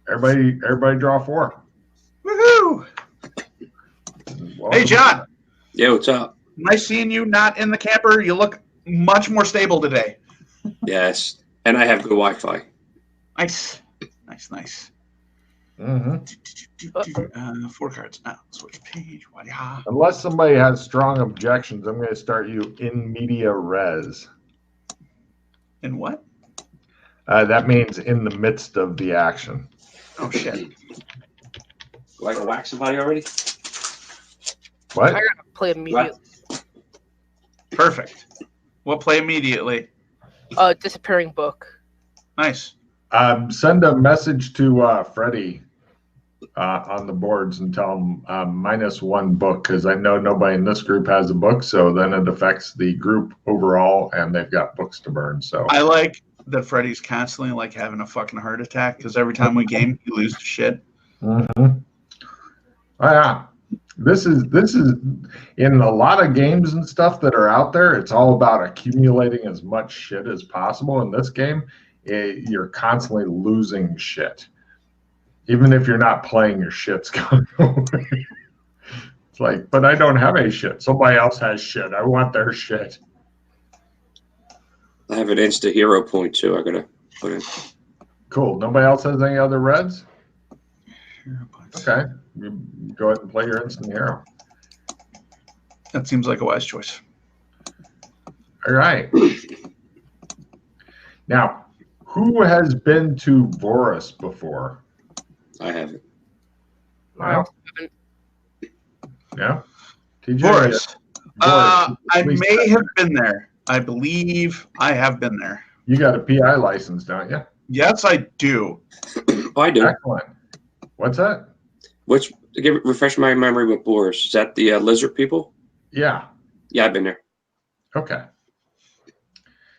Everybody draw 4. Woohoo! Hey, John. Yeah, what's up? Nice seeing you not in the camper. You look much more stable today. Yes, and I have good Wi-Fi. Nice. Mm-hmm. 4 cards. Now, switch page. Unless somebody has strong objections, I'm going to start you in media res. In what? That means in the midst of the action. Oh, shit. Do I go whack somebody already? What? I gotta play immediately. Perfect. We'll play immediately. Disappearing book. Nice. Send a message to Freddie on the boards and tell him -1 book, because I know nobody in this group has a book, so then it affects the group overall, and they've got books to burn. So I like that Freddie's constantly like having a fucking heart attack because every time we game, he loses shit. Mm-hmm. Oh, yeah. This is in a lot of games and stuff that are out there. It's all about accumulating as much shit as possible. In this game, you're constantly losing shit, even if you're not playing. Your shit's going away. It's like, but I don't have any shit. Somebody else has shit. I want their shit. I have an insta hero point too. I gotta put in. Cool. Nobody else has any other reds? Okay. You go ahead and play your instant hero. That seems like a wise choice. All right. Now, who has been to Voris before? I haven't. No? Yeah. TJ, Boris. I Please may have been there. I believe I have been there. You got a PI license, don't you? Yes, I do. Oh, I do. Excellent. What's that? Refresh my memory with Boris. Is that the lizard people? Yeah. Yeah, I've been there. Okay.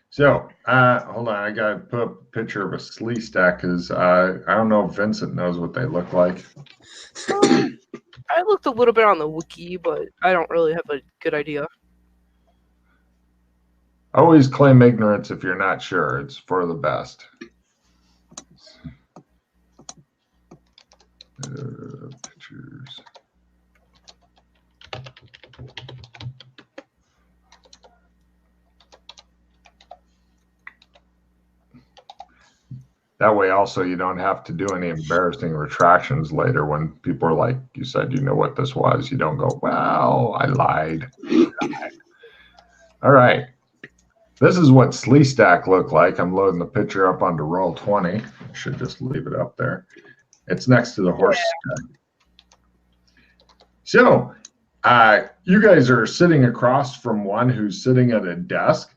So, hold on. I got to put up a picture of a slee stack because I don't know if Vincent knows what they look like. I looked a little bit on the wiki, but I don't really have a good idea. Always claim ignorance if you're not sure. It's for the best. Pictures. That way also you don't have to do any embarrassing retractions later when people are like, you said you know what this was. You don't go, well, I lied. All right. This is what Slee Stack looked like. I'm loading the picture up onto Roll20. I should just leave it up there. It's next to the horse stack. So you guys are sitting across from one who's sitting at a desk.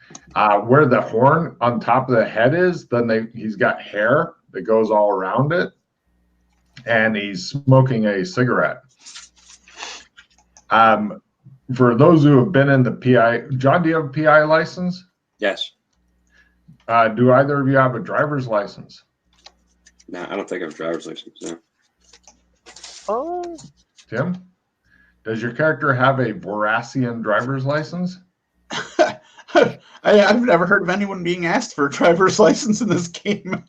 Where the horn on top of the head is, then he's got hair that goes all around it, and he's smoking a cigarette. For those who have been in the PI, John, do you have a PI license? Yes. Do either of you have a driver's license? No, I don't think I have a driver's license. No. Oh. Tim, does your character have a Voracian driver's license? I've never heard of anyone being asked for a driver's license in this game.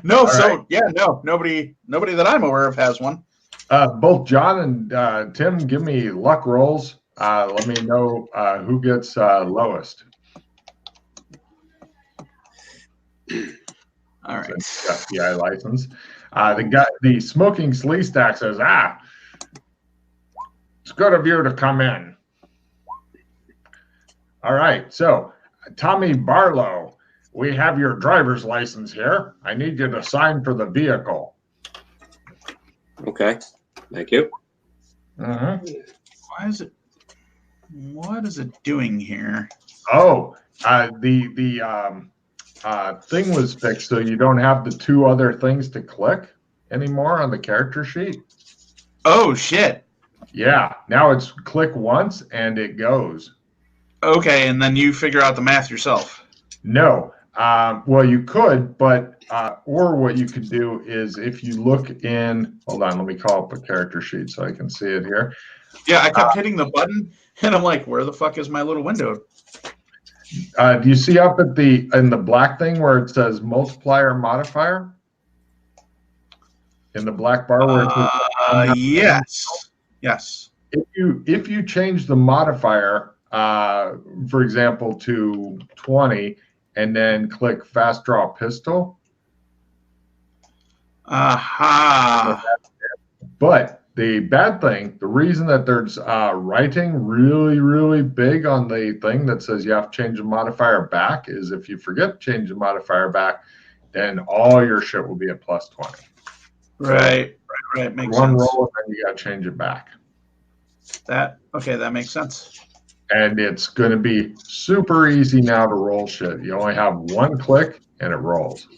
No, All so right. yeah, no, nobody that I'm aware of has one. Both John and Tim, give me luck rolls. Let me know who gets lowest. All right. Got PI license. The smoking slee stack says, it's good of you to come in. All right, so Tommy Barlow, we have your driver's license here. I need you to sign for the vehicle. Okay, thank you. Mm-hmm. What is it doing here? Oh, the thing was fixed, so you don't have the 2 other things to click anymore on the character sheet. Oh shit. Yeah, now it's click once and it goes. Okay, and then you figure out the math yourself. No. Well, you could, but or what you could do is if you look in, hold on, let me call up a character sheet so I can see it here. Yeah, I kept hitting the button, and I'm like, where the fuck is my little window? Do you see up at in the black thing where it says multiplier modifier? in the black bar where it says, yes. if you change the modifier, for example, to 20, and then click fast draw pistol. Aha. But the bad thing, the reason that there's writing really, really big on the thing that says you have to change the modifier back is if you forget to change the modifier back, then all your shit will be at plus 20. Right. Makes One sense. roll, and then you got to change it back. That makes sense. And it's going to be super easy now to roll shit. You only have one click, and it rolls.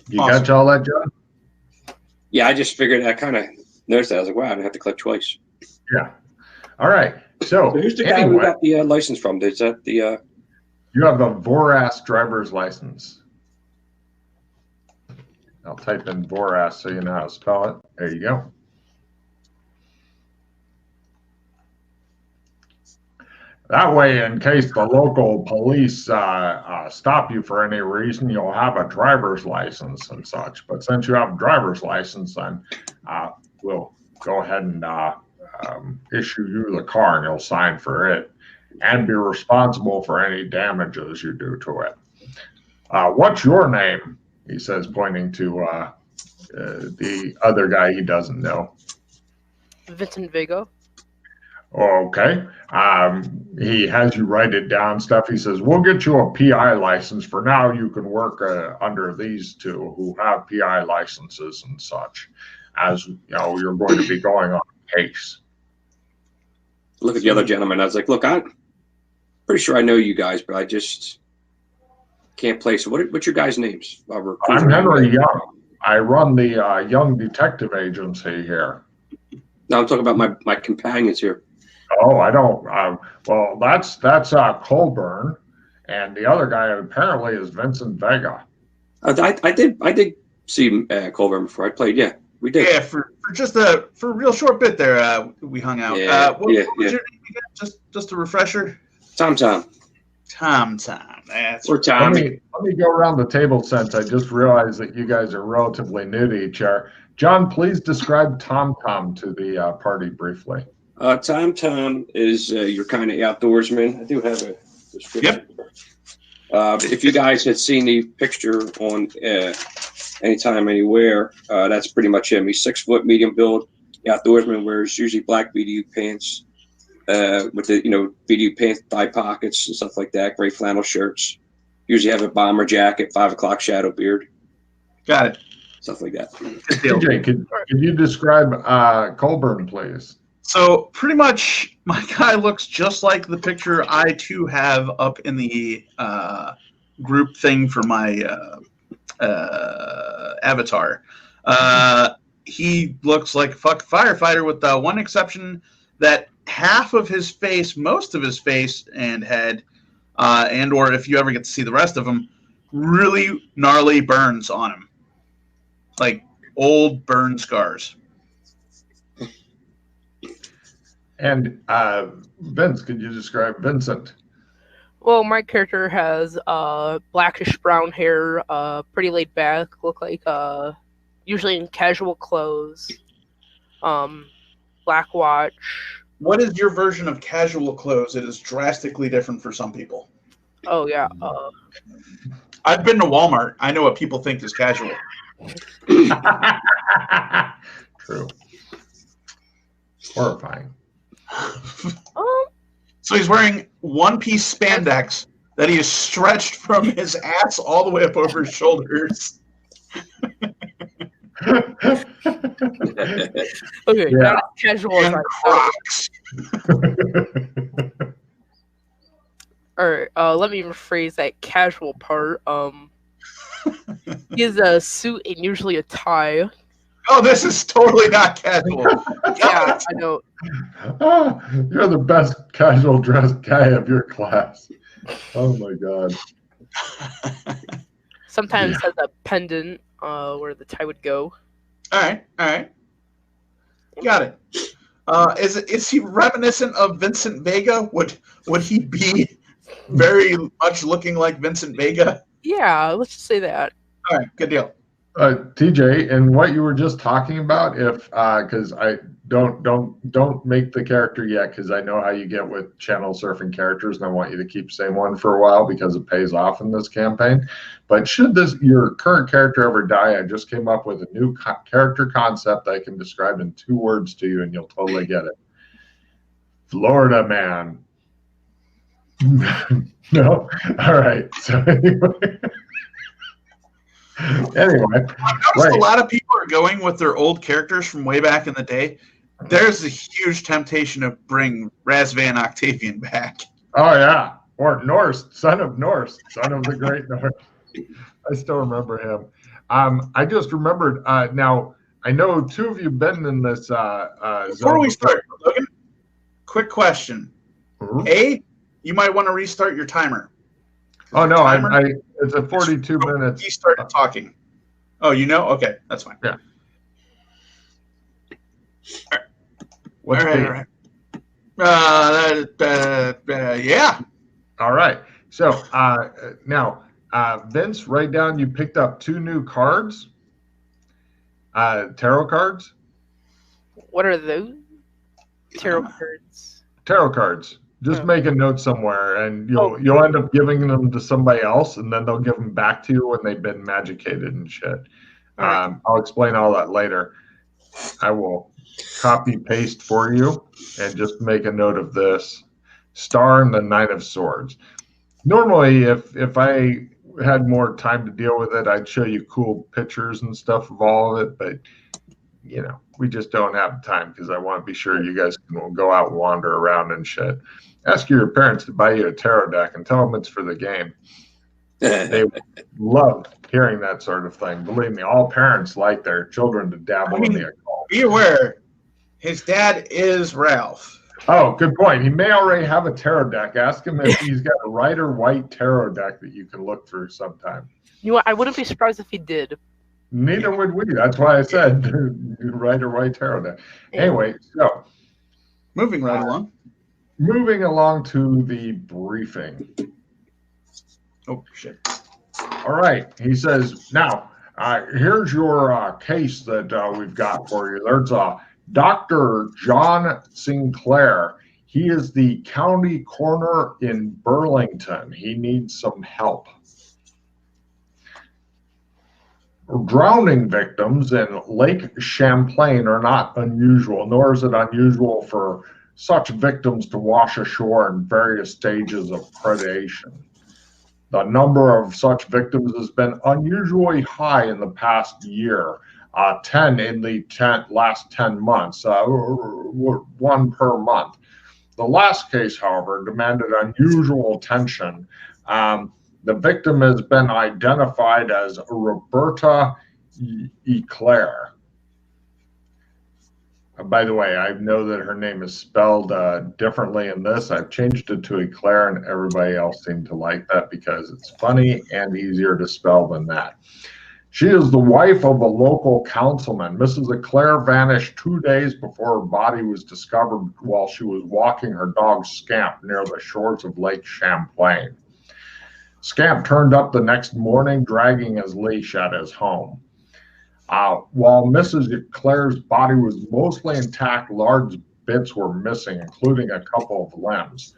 You Awesome. got all that, John? Yeah, I just figured. I kind of noticed that. I was like, wow, I didn't have to click twice. Yeah. All right. So who's the guy we got the license from? Is that the? You have a Voras driver's license. I'll type in Voras so you know how to spell it. There you go. That way, in case the local police stop you for any reason, you'll have a driver's license and such. But since you have a driver's license, then we'll go ahead and issue you the car, and you'll sign for it and be responsible for any damages you do to it. What's your name? He says, pointing to the other guy he doesn't know. Vincent Vega. Okay. He has you write it down stuff. He says, we'll get you a PI license. For now, you can work under these two who have PI licenses and such, as you know, you're going to be going on a case. Look at the other gentleman. I was like, look, I'm pretty sure I know you guys, but I just can't place it. What's your guys' names? I'm Henry Young. I run the Young Detective Agency here. No, I'm talking about my companions here. Oh, I don't. Well, that's Colburn, and the other guy apparently is Vincent Vega. I did see Colburn before I played. Yeah, we did. Yeah, for a real short bit there, we hung out. What was your name again? Just a refresher. Tom. That's or Tom. Let me go around the table since I just realized that you guys are relatively new to each other. John, please describe Tom to the party briefly. Tom is your kind of outdoorsman. I do have a description. Yep. If you guys had seen the picture on Anytime, Anywhere, that's pretty much him. He's 6 foot, medium build, outdoorsman, wears usually black BDU pants with the BDU pants, thigh pockets and stuff like that. Gray flannel shirts. Usually have a bomber jacket, 5 o'clock shadow beard. Got it. Stuff like that. TJ, could you describe Colburn, please? So pretty much, my guy looks just like the picture I too have up in the group thing for my avatar. He looks like a firefighter, with the one exception that half of his face, most of his face and head, and or if you ever get to see the rest of him, really gnarly burns on him, like old burn scars. And Vince, could you describe Vincent? Well, my character has blackish brown hair, pretty laid back, look like usually in casual clothes, black watch. What is your version of casual clothes? It is drastically different for some people. Oh yeah. I've been to Walmart. I know what people think is casual. True. Horrifying. So he's wearing one-piece spandex that he has stretched from his ass all the way up over his shoulders. Okay, Yeah. not as casual as And I Crocs. Alright, let me rephrase that casual part. He has a suit and usually a tie. Oh, this is totally not casual. Yeah, I know. You're the best casual dressed guy of your class. Oh my god. Sometimes has a pendant where the tie would go. All right. Got it. Is he reminiscent of Vincent Vega? Would he be very much looking like Vincent Vega? Yeah, let's just say that. All right, good deal. TJ, and what you were just talking about, if because I don't make the character yet, because I know how you get with channel surfing characters, and I want you to keep the same one for a while because it pays off in this campaign. But should your current character ever die, I just came up with a new character concept I can describe in 2 words to you, and you'll totally get it. Florida man. No, all right. So anyway. Anyway, a lot of people are going with their old characters from way back in the day. There's a huge temptation to bring Razvan Octavian back. Oh yeah, or Norse, son of the Great Norse. I still remember him. I just remembered. Now I know 2 of you been in this. Before we start, Logan, quick question. Mm-hmm. You might want to restart your timer. Oh no, it's a 42 minutes. He started talking. Oh, you know? Okay, that's fine. Yeah. All right. Yeah. All right. So now, Vince, write down you picked up 2 new cards, tarot cards. What are those? Tarot cards. Tarot cards. Just make a note somewhere, and you'll end up giving them to somebody else, and then they'll give them back to you when they've been magicated and shit. Right. I'll explain all that later. I will copy paste for you, and just make a note of this: Star and the Knight of Swords. Normally, if I had more time to deal with it, I'd show you cool pictures and stuff of all of it, but we just don't have time because I want to be sure you guys can go out and wander around and shit. Ask your parents to buy you a tarot deck and tell them it's for the game. They love hearing that sort of thing. Believe me, all parents like their children to dabble in the occult. Be aware, his dad is Ralph. Oh, good point. He may already have a tarot deck. Ask him if he's got a Rider-Waite tarot deck that you can look through sometime. I wouldn't be surprised if he did. Neither would we. That's why I said Rider-Waite tarot deck. Anyway, so moving right along. Moving along to the briefing. Oh, shit. All right. He says, now, here's your case that we've got for you. There's Dr. John Sinclair. He is the county coroner in Burlington. He needs some help. Drowning victims in Lake Champlain are not unusual, nor is it unusual for such victims to wash ashore in various stages of predation. The number of such victims has been unusually high in the past year, 10 in the last 10 months, 1 per month. The last case, however, demanded unusual attention. The victim has been identified as Roberta Eclair. By the way, I know that her name is spelled differently in this. I've changed it to Eclair, and everybody else seemed to like that because it's funny and easier to spell than that. She is the wife of a local councilman. Mrs. Eclair vanished 2 days before her body was discovered while she was walking her dog Scamp near the shores of Lake Champlain. Scamp turned up the next morning, dragging his leash at his home. While Mrs. Eclair's body was mostly intact, large bits were missing, including a couple of limbs.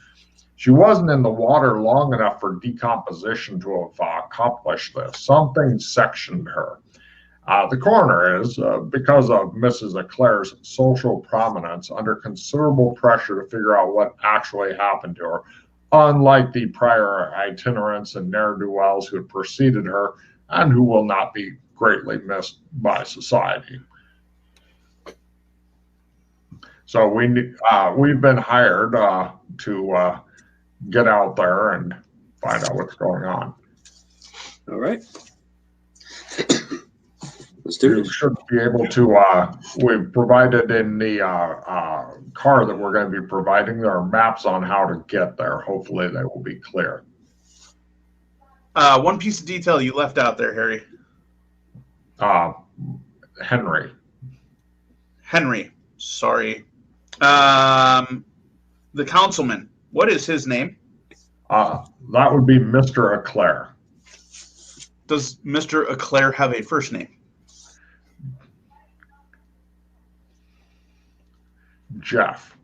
She wasn't in the water long enough for decomposition to have accomplished this. Something sectioned her. The coroner is, because of Mrs. Eclair's social prominence, under considerable pressure to figure out what actually happened to her, unlike the prior itinerants and ne'er-do-wells who had preceded her and who will not be greatly missed by society. So we've been hired to get out there and find out what's going on. All right. Let's do it. You should be able to, we've provided in the car that we're going to be providing, there are maps on how to get there. Hopefully they will be clear. One piece of detail you left out there, Harry. Henry. Sorry. The councilman. What is his name? That would be Mr. Eclair. Does Mr. Eclair have a first name? Jeff.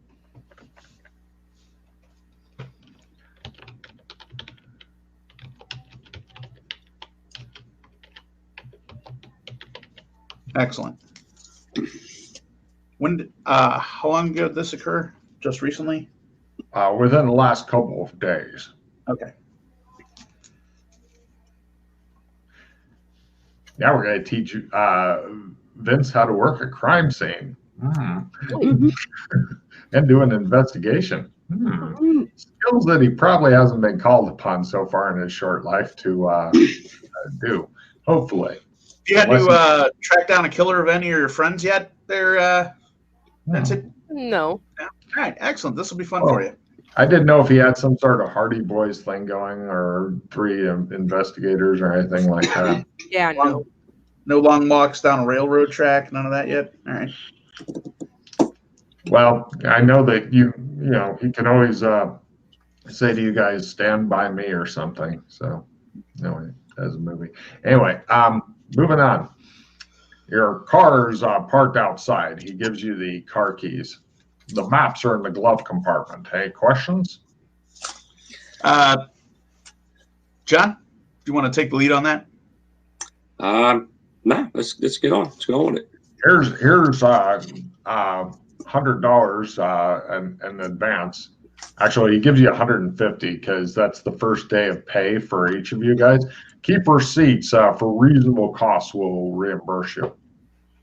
Excellent. How long ago did this occur? Just recently? Within the last couple of days. Okay. Now we're going to teach you, Vince, how to work a crime scene. And do an investigation. Skills that he probably hasn't been called upon so far in his short life to do. Hopefully. You had to track down a killer of any of your friends yet there, Vincent? No. Yeah. All right, excellent. This will be fun for you. I didn't know if he had some sort of Hardy Boys thing going or 3 investigators or anything like that. Yeah, no. No long walks down a railroad track, none of that yet? All right. Well, I know that you know, he can always say to you guys, stand by me or something. So, anyway, as a movie. Anyway, moving on. Your car's parked outside. He gives you the car keys. The maps are in the glove compartment. Hey, questions? John, do you want to take the lead on that? No, let's get on. Let's go on it. Here's $100 in advance. Actually, he gives you $150 because that's the first day of pay for each of you guys. Keep receipts for reasonable costs. We'll reimburse you.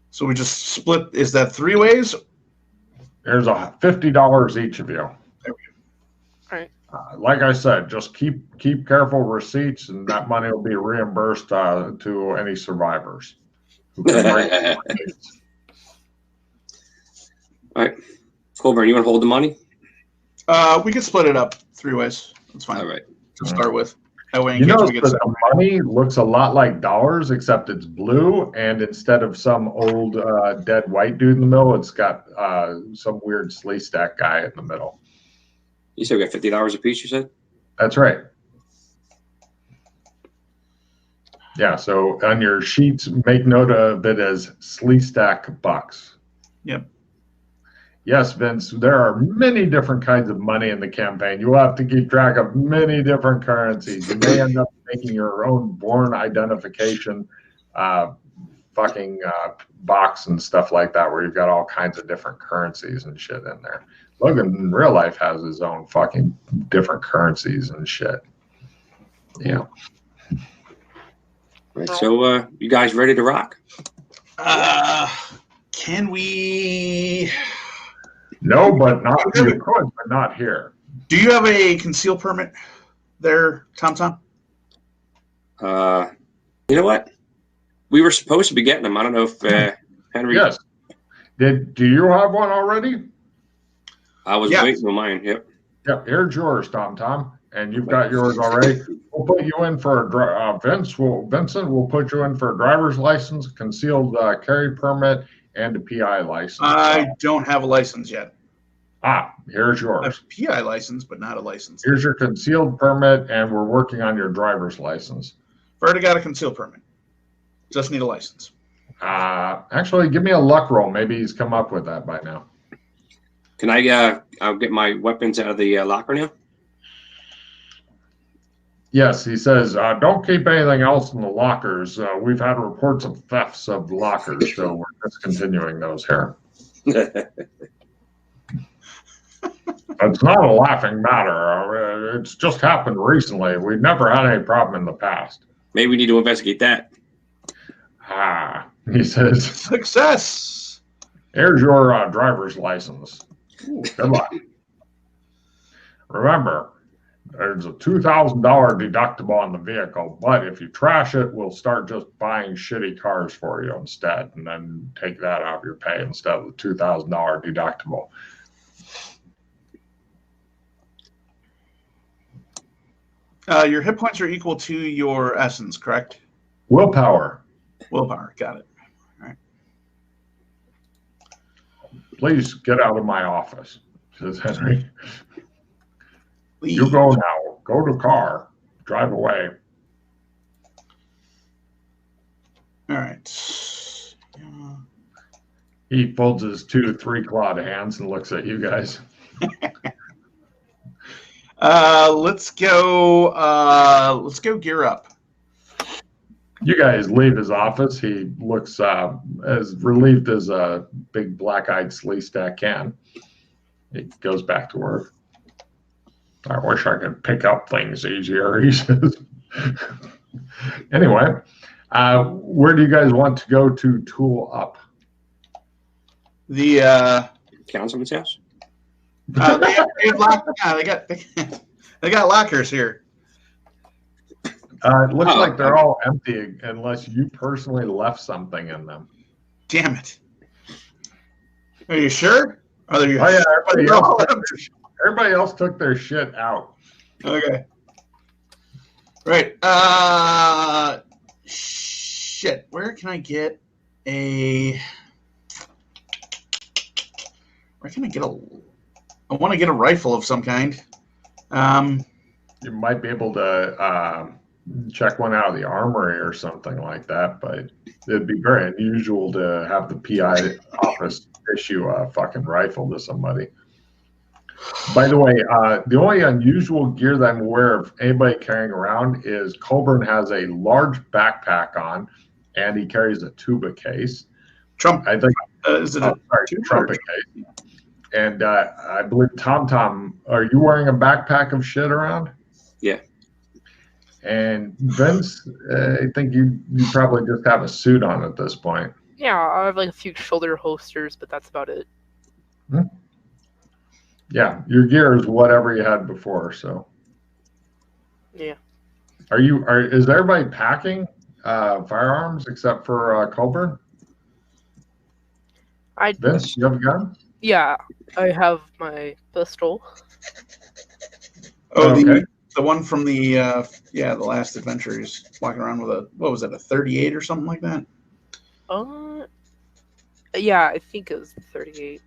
So we just split. Is that 3 ways? There's $50 each of you. There we go. All right. Like I said, just keep careful receipts, and that money will be reimbursed to any survivors. Who can break All right. Colburn, you want to hold the money? We can split it up 3 ways. That's fine. All right. To start with. That way, in You case notice we get that the money looks a lot like dollars, except it's blue, and instead of some old dead white dude in the middle, it's got some weird slee stack guy in the middle. You said we got $50 a piece, you said? That's right. Yeah, so on your sheets, make note of it as slee stack bucks. Yep. Yes, Vince, there are many different kinds of money in the campaign. You will have to keep track of many different currencies. You may end up making your own born identification box and stuff like that, where you've got all kinds of different currencies and shit in there. Logan in real life has his own fucking different currencies and shit. Yeah. Right. So, you guys ready to rock? Can we? No, but not you could, but not here. Do you have a conceal permit there, Tom? You know what? We were supposed to be getting them. I don't know if Henry. Yes. Do you have one already? I was waiting on mine. Yep. Yep. Here's yours, Tom, and you've got yours already. We'll put you in for a Vincent will put you in for a driver's license, concealed carry permit, and a PI license. I don't have a license yet. Here's I yours. have a PI license, but not a license. Here's your concealed permit, and we're working on your driver's license. Already got a concealed permit. Just need a license. Actually, give me a luck roll. Maybe he's come up with that by now. Can I I'll get my weapons out of the locker now? Yes, he says, don't keep anything else in the lockers. We've had reports of thefts of lockers, so we're discontinuing those here. It's not a laughing matter. It's just happened recently. We've never had any problem in the past. Maybe we need to investigate that. He says, Success! Here's your driver's license. Good luck. Remember, there's a $2,000 deductible on the vehicle, but if you trash it, we'll start just buying shitty cars for you instead, and then take that out of your pay instead of the $2,000 deductible. Your hit points are equal to your essence, correct? Willpower. Willpower, got it. All right. Please get out of my office, says Henry. Leave. You go now. Go to car. Drive away. All right. He folds his 2 3-clawed hands and looks at you guys. Let's go gear up. You guys leave his office. He looks as relieved as a big black-eyed sleestack can. He goes back to work. I wish I could pick up things easier, he says. Anyway, where do you guys want to go to tool up? The Councilman's house. they got lockers here. It looks like they're all empty unless you personally left something in them. Damn it. Are you sure? Oh yeah, everybody else took their shit out. Okay. Right. Shit. Where can I get a? Where can I get a? I want to get a rifle of some kind. You might be able to check one out of the armory or something like that, but it'd be very unusual to have the PI office issue a fucking rifle to somebody. By the way, the only unusual gear that I'm aware of anybody carrying around is Colburn has a large backpack on, and he carries a tuba case. I think is it trumpet case? And I believe Tom, are you wearing a backpack of shit around? Yeah. And Vince, I think you probably just have a suit on at this point. Yeah, I have like a few shoulder holsters, but that's about it. Hmm. Yeah, your gear is whatever you had before. So. Yeah. Is everybody packing firearms except for Colburn? Vince, you have a gun? Yeah, I have my pistol. Oh, okay. The one from the last adventure. He's walking around with a 38 or something like that? Yeah, I think it was 38.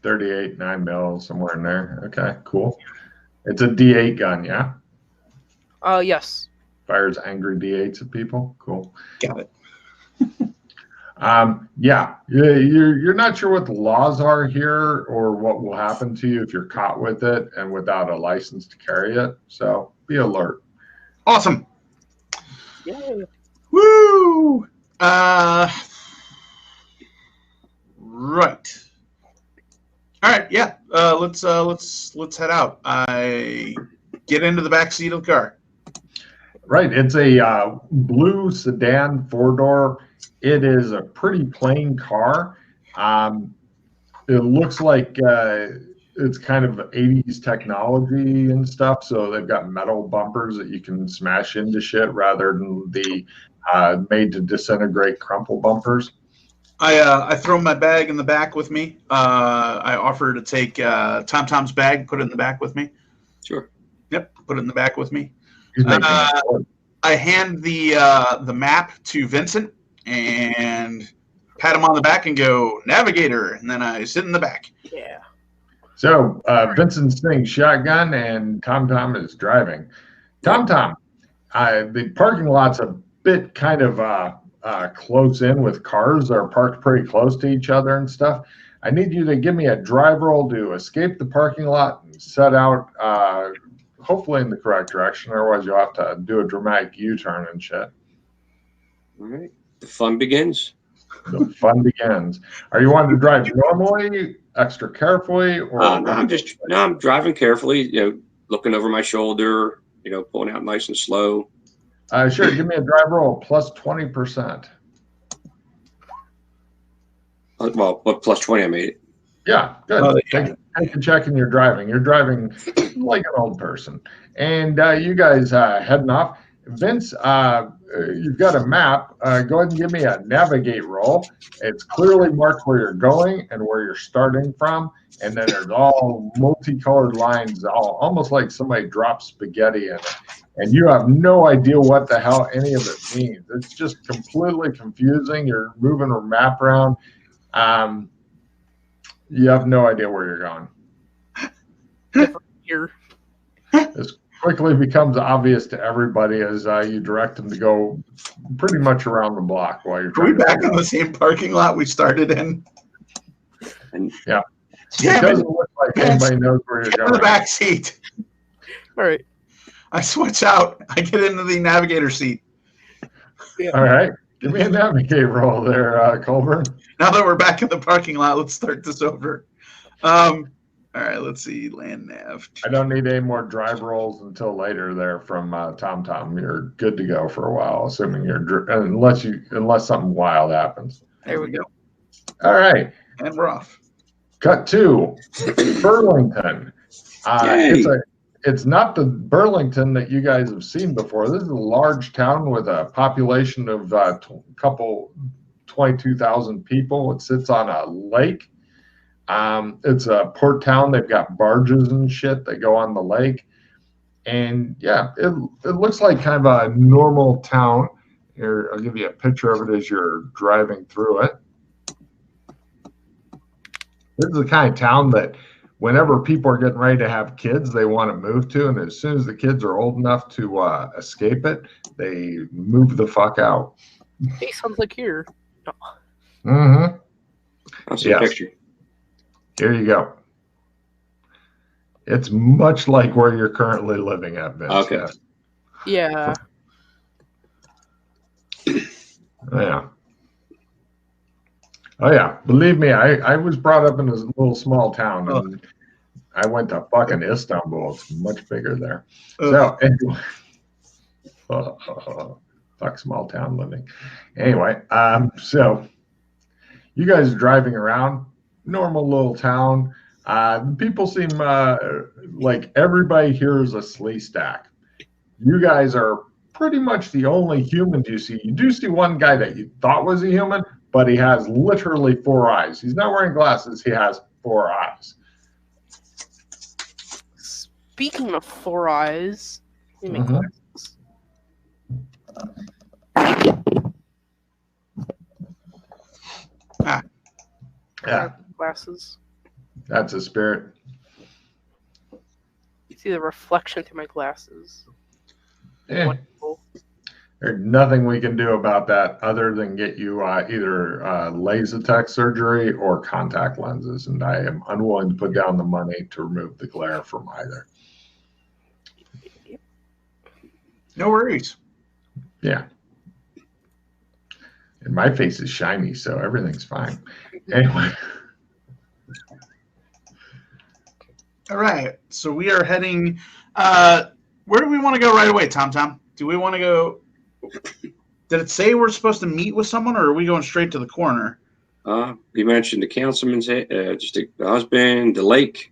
38, 9mm, somewhere in there. Okay, cool. It's a D8 gun, yeah? Yes. Fires angry D8s at people. Cool. Got it. Yeah, you're not sure what the laws are here or what will happen to you if you're caught with it and without a license to carry it. So be alert. Awesome. Yay. Woo! Right. All right. Yeah. Let's head out. I get into the back seat of the car. Right. It's a blue sedan 4-door. It is a pretty plain car. It looks like it's kind of 80s technology and stuff. So they've got metal bumpers that you can smash into shit rather than the made to disintegrate crumple bumpers. I throw my bag in the back with me. I offer to take Tom's bag, put it in the back with me. Sure. Yep, put it in the back with me. I hand the map to Vincent and pat him on the back and go, "Navigator," and then I sit in the back. Yeah. So Vincent's sitting shotgun and Tom is driving. Tom, the parking lot's a bit kind of close in with cars that are parked pretty close to each other and stuff. I need you to give me a drive roll to escape the parking lot and set out, hopefully in the correct direction. Otherwise, you'll have to do a dramatic U-turn and shit. All right. The fun begins. The fun begins. Are you wanting to drive normally, extra carefully, or? I'm driving carefully. Looking over my shoulder. Pulling out nice and slow. Sure. Give me a drive roll plus 20%. Well, plus 20, I made it. Yeah, good. Take a check and you're driving. You're driving like an old person. And you guys heading off. Vince, you've got a map. Go ahead and give me a navigate roll. It's clearly marked where you're going and where you're starting from. And then there's all multicolored lines, almost like somebody dropped spaghetti in it. And you have no idea what the hell any of it means. It's just completely confusing. You're moving a map around. You have no idea where you're going. Here. quickly becomes obvious to everybody as you direct them to go pretty much around the block while you're Are we trying to back in the same parking lot we started in? Yeah. Damn It doesn't look like anybody knows where you're Get in the going. back seat. All right. I switch out. I get into the navigator seat. Yeah. All right. Give me a navigate roll there, Colburn. Now that we're back in the parking lot, let's start this over. All right, let's see. Land nav. I don't need any more drive rolls until later there from TomTom. You're good to go for a while, assuming unless something wild happens. There we go. All right. And we're off. Cut to Burlington. It's not the Burlington that you guys have seen before. This is a large town with a population of 22,000 people. It sits on a lake. It's a port town. They've got barges and shit that go on the lake. And yeah, it looks like kind of a normal town. Here, I'll give you a picture of it as you're driving through it. This is the kind of town that whenever people are getting ready to have kids, they want to move to. And as soon as the kids are old enough to escape it, they move the fuck out. Hey, sounds like here. No. Mm-hmm. I'll see a picture. Here you go. It's much like where you're currently living at, Vince. Okay. Yeah. Yeah. Oh, yeah. Believe me, I was brought up in a little small town, and I went to fucking Istanbul. It's much bigger there. So, anyway. Fuck small town living. Anyway, so you guys are driving around, normal little town. People seem like everybody here is a slee stack. You guys are pretty much the only humans you see. You do see one guy that you thought was a human, but he has literally 4 eyes. He's not wearing glasses. He has 4 eyes. Speaking of 4 eyes, let me make glasses. Yeah. Glasses. That's a spirit. You see the reflection through my glasses. Wonderful. There's nothing we can do about that other than get you either laser tech surgery or contact lenses, and I am unwilling to put down the money to remove the glare from either. No worries. Yeah. And my face is shiny, so everything's fine. Anyway. All right. So we are heading. Where do we want to go right away, TomTom? Do we want to go? Did it say we're supposed to meet with someone, or are we going straight to the coroner? You mentioned the councilman's just the husband, the lake.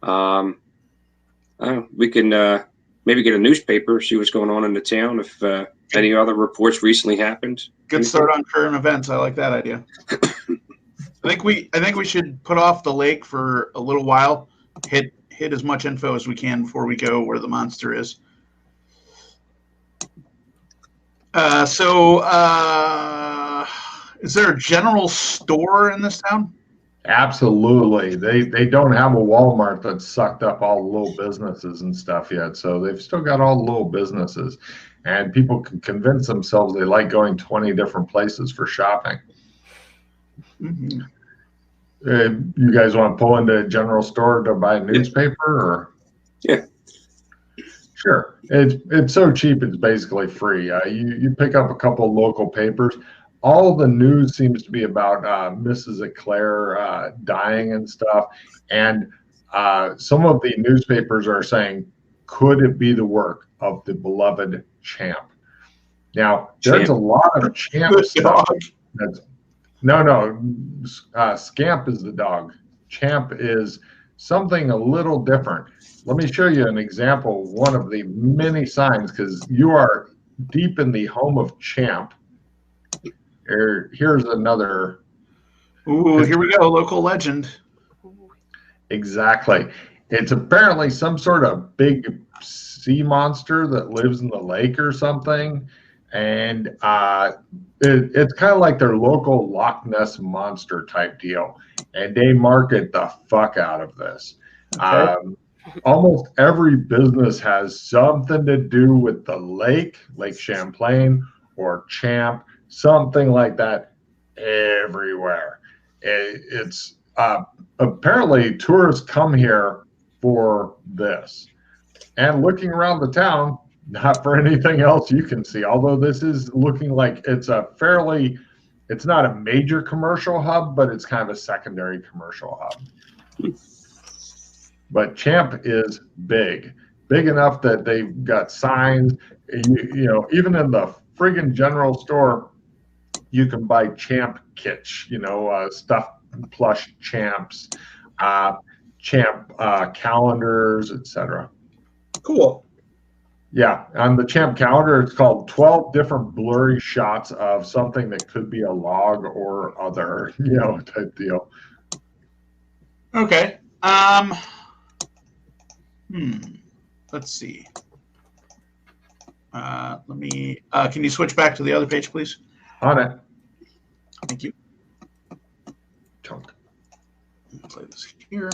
We can maybe get a newspaper, see what's going on in the town. If any other reports recently happened. Good start on current events. I like that idea. I think we should put off the lake for a little while. Hit as much info as we can before we go where the monster is. Is there a general store in this town? Absolutely. They don't have a Walmart that's sucked up all the little businesses and stuff yet. So they've still got all the little businesses. And people can convince themselves they like going 20 different places for shopping. Mm-hmm. You guys want to pull into a general store to buy a newspaper? Or? Yeah. Sure. It's so cheap, it's basically free. You pick up a couple of local papers. All the news seems to be about Mrs. Eclair dying and stuff. And some of the newspapers are saying, could it be the work of the beloved Champ? Now, there's a lot of Champ stuff. Scamp is the dog. Champ is something a little different. Let me show you an example of one of the many signs, because you are deep in the home of Champ. Here's another. Ooh, here we go. Local legend. Exactly. It's apparently some sort of big sea monster that lives in the lake or something. And it's kind of like their local Loch Ness monster type deal. And they market the fuck out of this. Okay. almost every business has something to do with the Lake Champlain, or Champ, something like that, everywhere. It's apparently tourists come here for this. And looking around the town, not for anything else you can see, although this is looking like it's not a major commercial hub, but it's kind of a secondary commercial hub. But Champ is big enough that they've got signs. You know, even in the friggin' general store, you can buy Champ kits, stuffed plush Champs, Champ calendars, etc. Cool. Yeah, on the Champ calendar, it's called 12 different blurry shots of something that could be a log or other, type deal. Okay. Let's see. Let me. Can you switch back to the other page, please? On it. Thank you. Chunk. Play this here.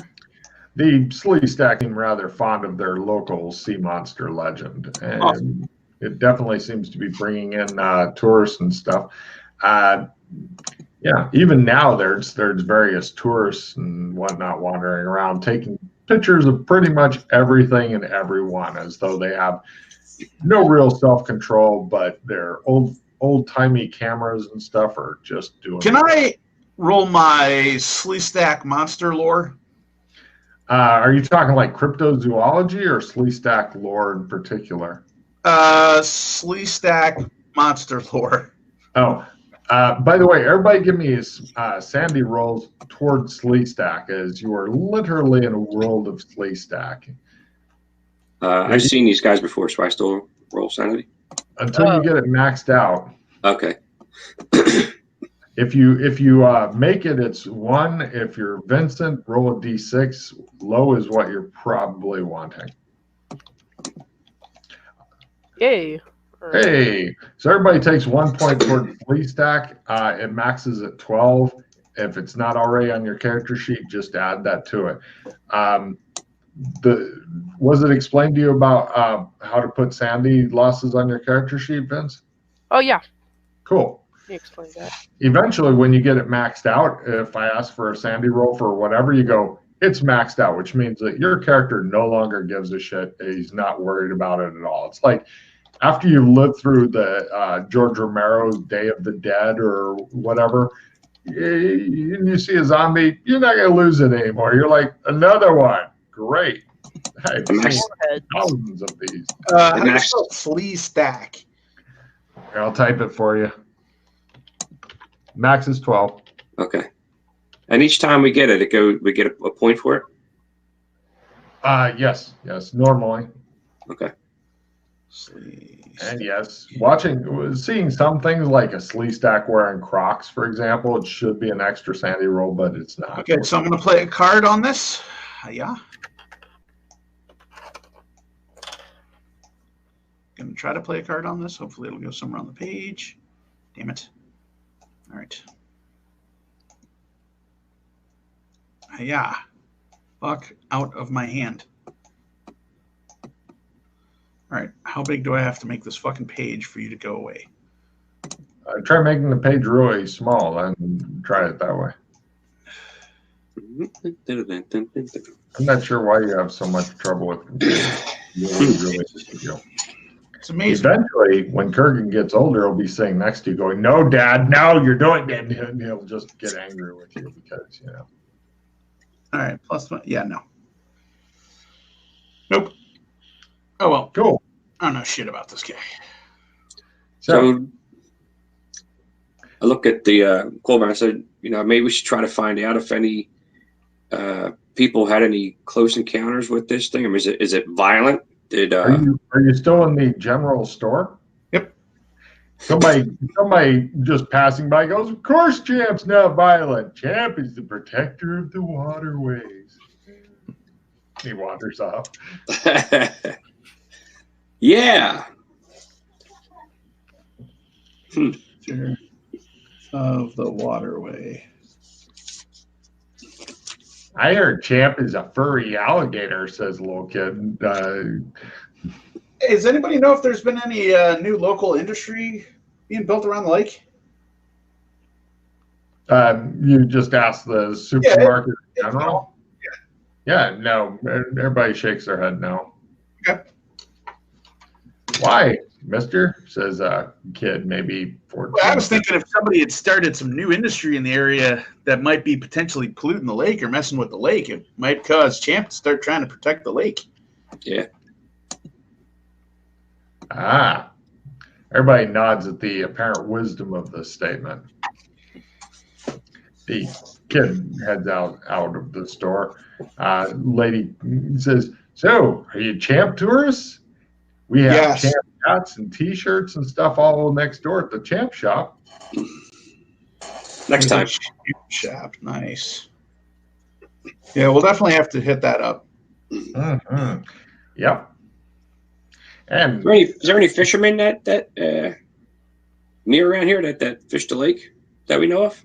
The Slee Stack seem rather fond of their local sea monster legend, and awesome. It definitely seems to be bringing in tourists and stuff. Yeah, even now there's various tourists and whatnot wandering around taking pictures of pretty much everything and everyone, as though they have no real self-control, but their old-timey cameras and stuff are just doing. Can I roll my Slee Stack monster lore? Are you talking like cryptozoology or Slee Stack lore in particular? Slee Stack monster lore. Oh, by the way, everybody give me Sandy rolls towards Slee Stack, as you are literally in a world of Slee Stack. I've seen these guys before, so I still roll Sanity? Until you get it maxed out. Okay. If you make it, it's 1. If you're Vincent, roll a d6. Low is what you're probably wanting. Yay. Hey, so everybody takes 1 point toward Slee Stack. It maxes at 12. If it's not already on your character sheet, just add that to it. Was it explained to you about how to put Sandy losses on your character sheet, Vince? Oh, yeah. Cool. You explained that. Eventually, when you get it maxed out, if I ask for a Sandy roll for whatever, you go, it's maxed out, which means that your character no longer gives a shit. He's not worried about it at all. It's like after you've lived through the George Romero's Day of the Dead or whatever, and you see a zombie, you're not going to lose it anymore. You're like, another one. Great. I've seen thousands of these. How do you spell Slee Stack? I'll type it for you. Max is 12. Okay. And each time we get it, we get a point for it? Yes, normally. Okay. And yes, seeing some things like a Slee Stack wearing Crocs, for example, it should be an extra Sandy roll, but it's not. Okay, so I'm going to play a card on this. Yeah. Going to try to play a card on this. Hopefully it'll go somewhere on the page. Damn it. All right. Yeah. Fuck out of my hand. All right. How big do I have to make this fucking page for you to go away? Try making the page really small and try it that way. I'm not sure why you have so much trouble with really It's amazing. Eventually, when Kurgan gets older, he'll be sitting next to you going, "No, Dad, no, you're doing it." And he'll just get angry with you because, All right, +1. Yeah, no. Nope. Oh, well. Cool. I don't know shit about this guy. So I look at the Coleman. I said, maybe we should try to find out if any people had any close encounters with this thing. I mean, is it violent? Are you still in the general store? Yep. Somebody just passing by goes, "Of course, Champ's not violent. Champ is the protector of the waterways." He wanders off. Yeah. Of the waterway. I heard Champ is a furry alligator, says the little kid. Hey, does anybody know if there's been any new local industry being built around the lake? You just asked the supermarket in general? Yeah, no. Everybody shakes their head no. Okay. Why, mister? Says a kid, maybe 14. Well, I was thinking if somebody had started some new industry in the area that might be potentially polluting the lake or messing with the lake, it might cause Champ to start trying to protect the lake. Yeah. Ah. Everybody nods at the apparent wisdom of this statement. The kid heads out of the store. Lady says, "So, are you Champ tourists? We have Yes. Champ hats and T-shirts and stuff all next door at the Champ shop." Next time. Shop, nice. Yeah, we'll definitely have to hit that up. Mm-hmm. Yep. And Is there any fishermen that near around here that fish the lake that we know of?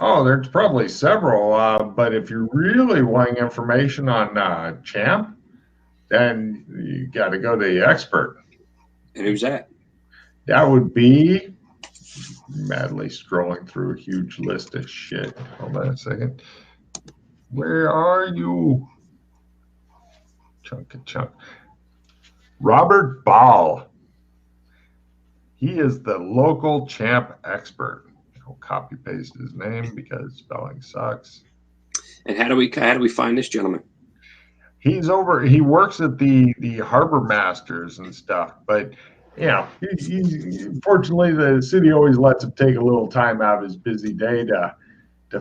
oh, there's probably several. But if you're really wanting information on Champ, then you got to go to the expert. And who's that? That would be madly scrolling through a huge list of shit. Hold on a second. Where are you? Chunk. Robert Ball. He is the local Champ expert. I'll copy paste his name because spelling sucks. And how do we find this gentleman? He works at the harbor masters and stuff, but you know, fortunately the city always lets him take a little time out of his busy day to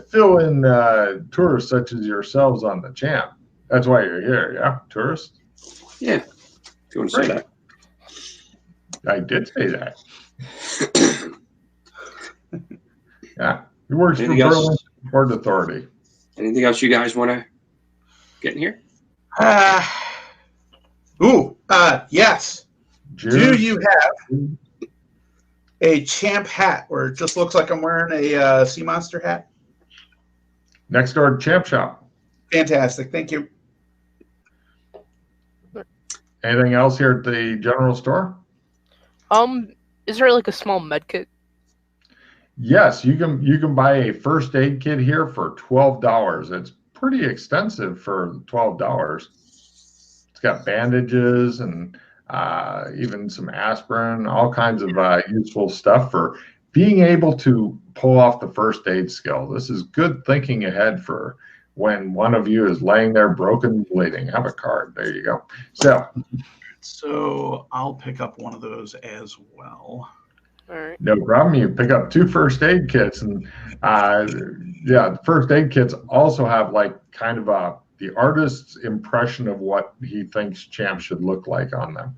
fill in tourists such as yourselves on the Champ. That's why you're here, yeah, tourists? Yeah, if you want to say that. I did say that. Yeah, he works for Burlington Port Authority. Anything else you guys want to get in here? Yes. Cheers. Do you have a Champ hat where it just looks like I'm wearing a sea monster hat? Next door to Champ Shop. Fantastic. Thank you. Anything else here at the general store? Is there like a small med kit? Yes, you can buy a first aid kit here for $12. It's pretty extensive for $12. It's got bandages and even some aspirin, all kinds of useful stuff for being able to pull off the first aid skill. This is good thinking ahead for when one of you is laying there broken, bleeding. Have a card. There you go. So I'll pick up one of those as well. All right. No problem. You pick up 2 first aid kits, and the first aid kits also have like kind of the artist's impression of what he thinks Champ should look like on them.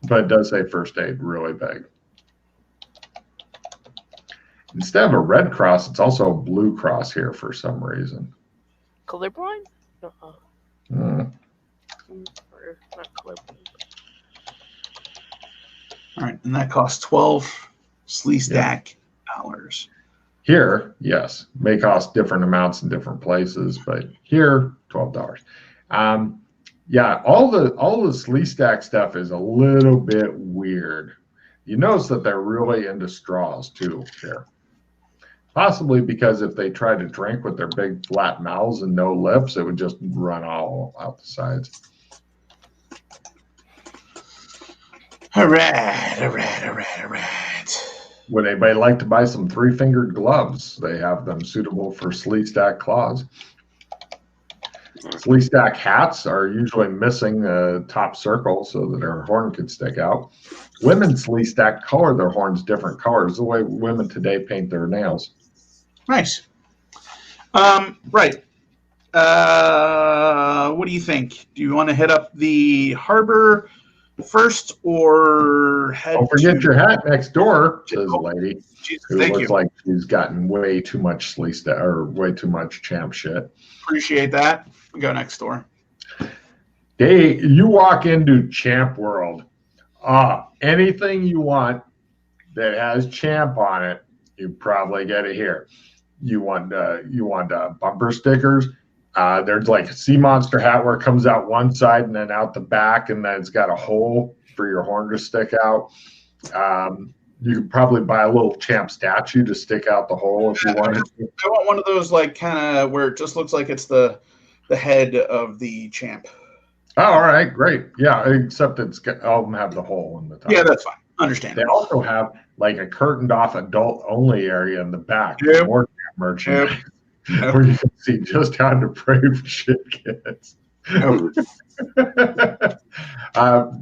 But it does say first aid really big. Instead of a red cross, it's also a blue cross here for some reason. Colorblind? Mm. Or not colorblind. All right, and that costs 12 Sleestack dollars. Here, yes, may cost different amounts in different places, but here, $12. Yeah, all the Sleestack stuff is a little bit weird. You notice that they're really into straws too here. Possibly because if they try to drink with their big flat mouths and no lips, it would just run all out the sides. All right. Would anybody like to buy some 3-fingered gloves? They have them suitable for Sleestack claws. Sleestack hats are usually missing the top circle so that their horn could stick out. Women Sleestack color their horns different colors, the way women today paint their nails. Nice. Right. What do you think? Do you want to hit up the harbor first or head Don't forget your hat next door, says the lady, who Thank looks you. like she's gotten way too much Sleestack or way too much Champ shit. Appreciate that. We go next door. You walk into Champ World. Anything you want that has Champ on it, you probably get it here. you want bumper stickers. There's like a sea monster hat where it comes out one side and then out the back, and then it's got a hole for your horn to stick out. You could probably buy a little champ statue to stick out the hole if you wanted to. I want one of those, like, kind of where it just looks like it's the head of the champ. Oh, all right, great. Yeah, except all of them have the hole in the top. Yeah, that's fine. Understand. They also have like a curtained off adult only area in the back. Yep. More merchandise where you can see just how depraved shit gets.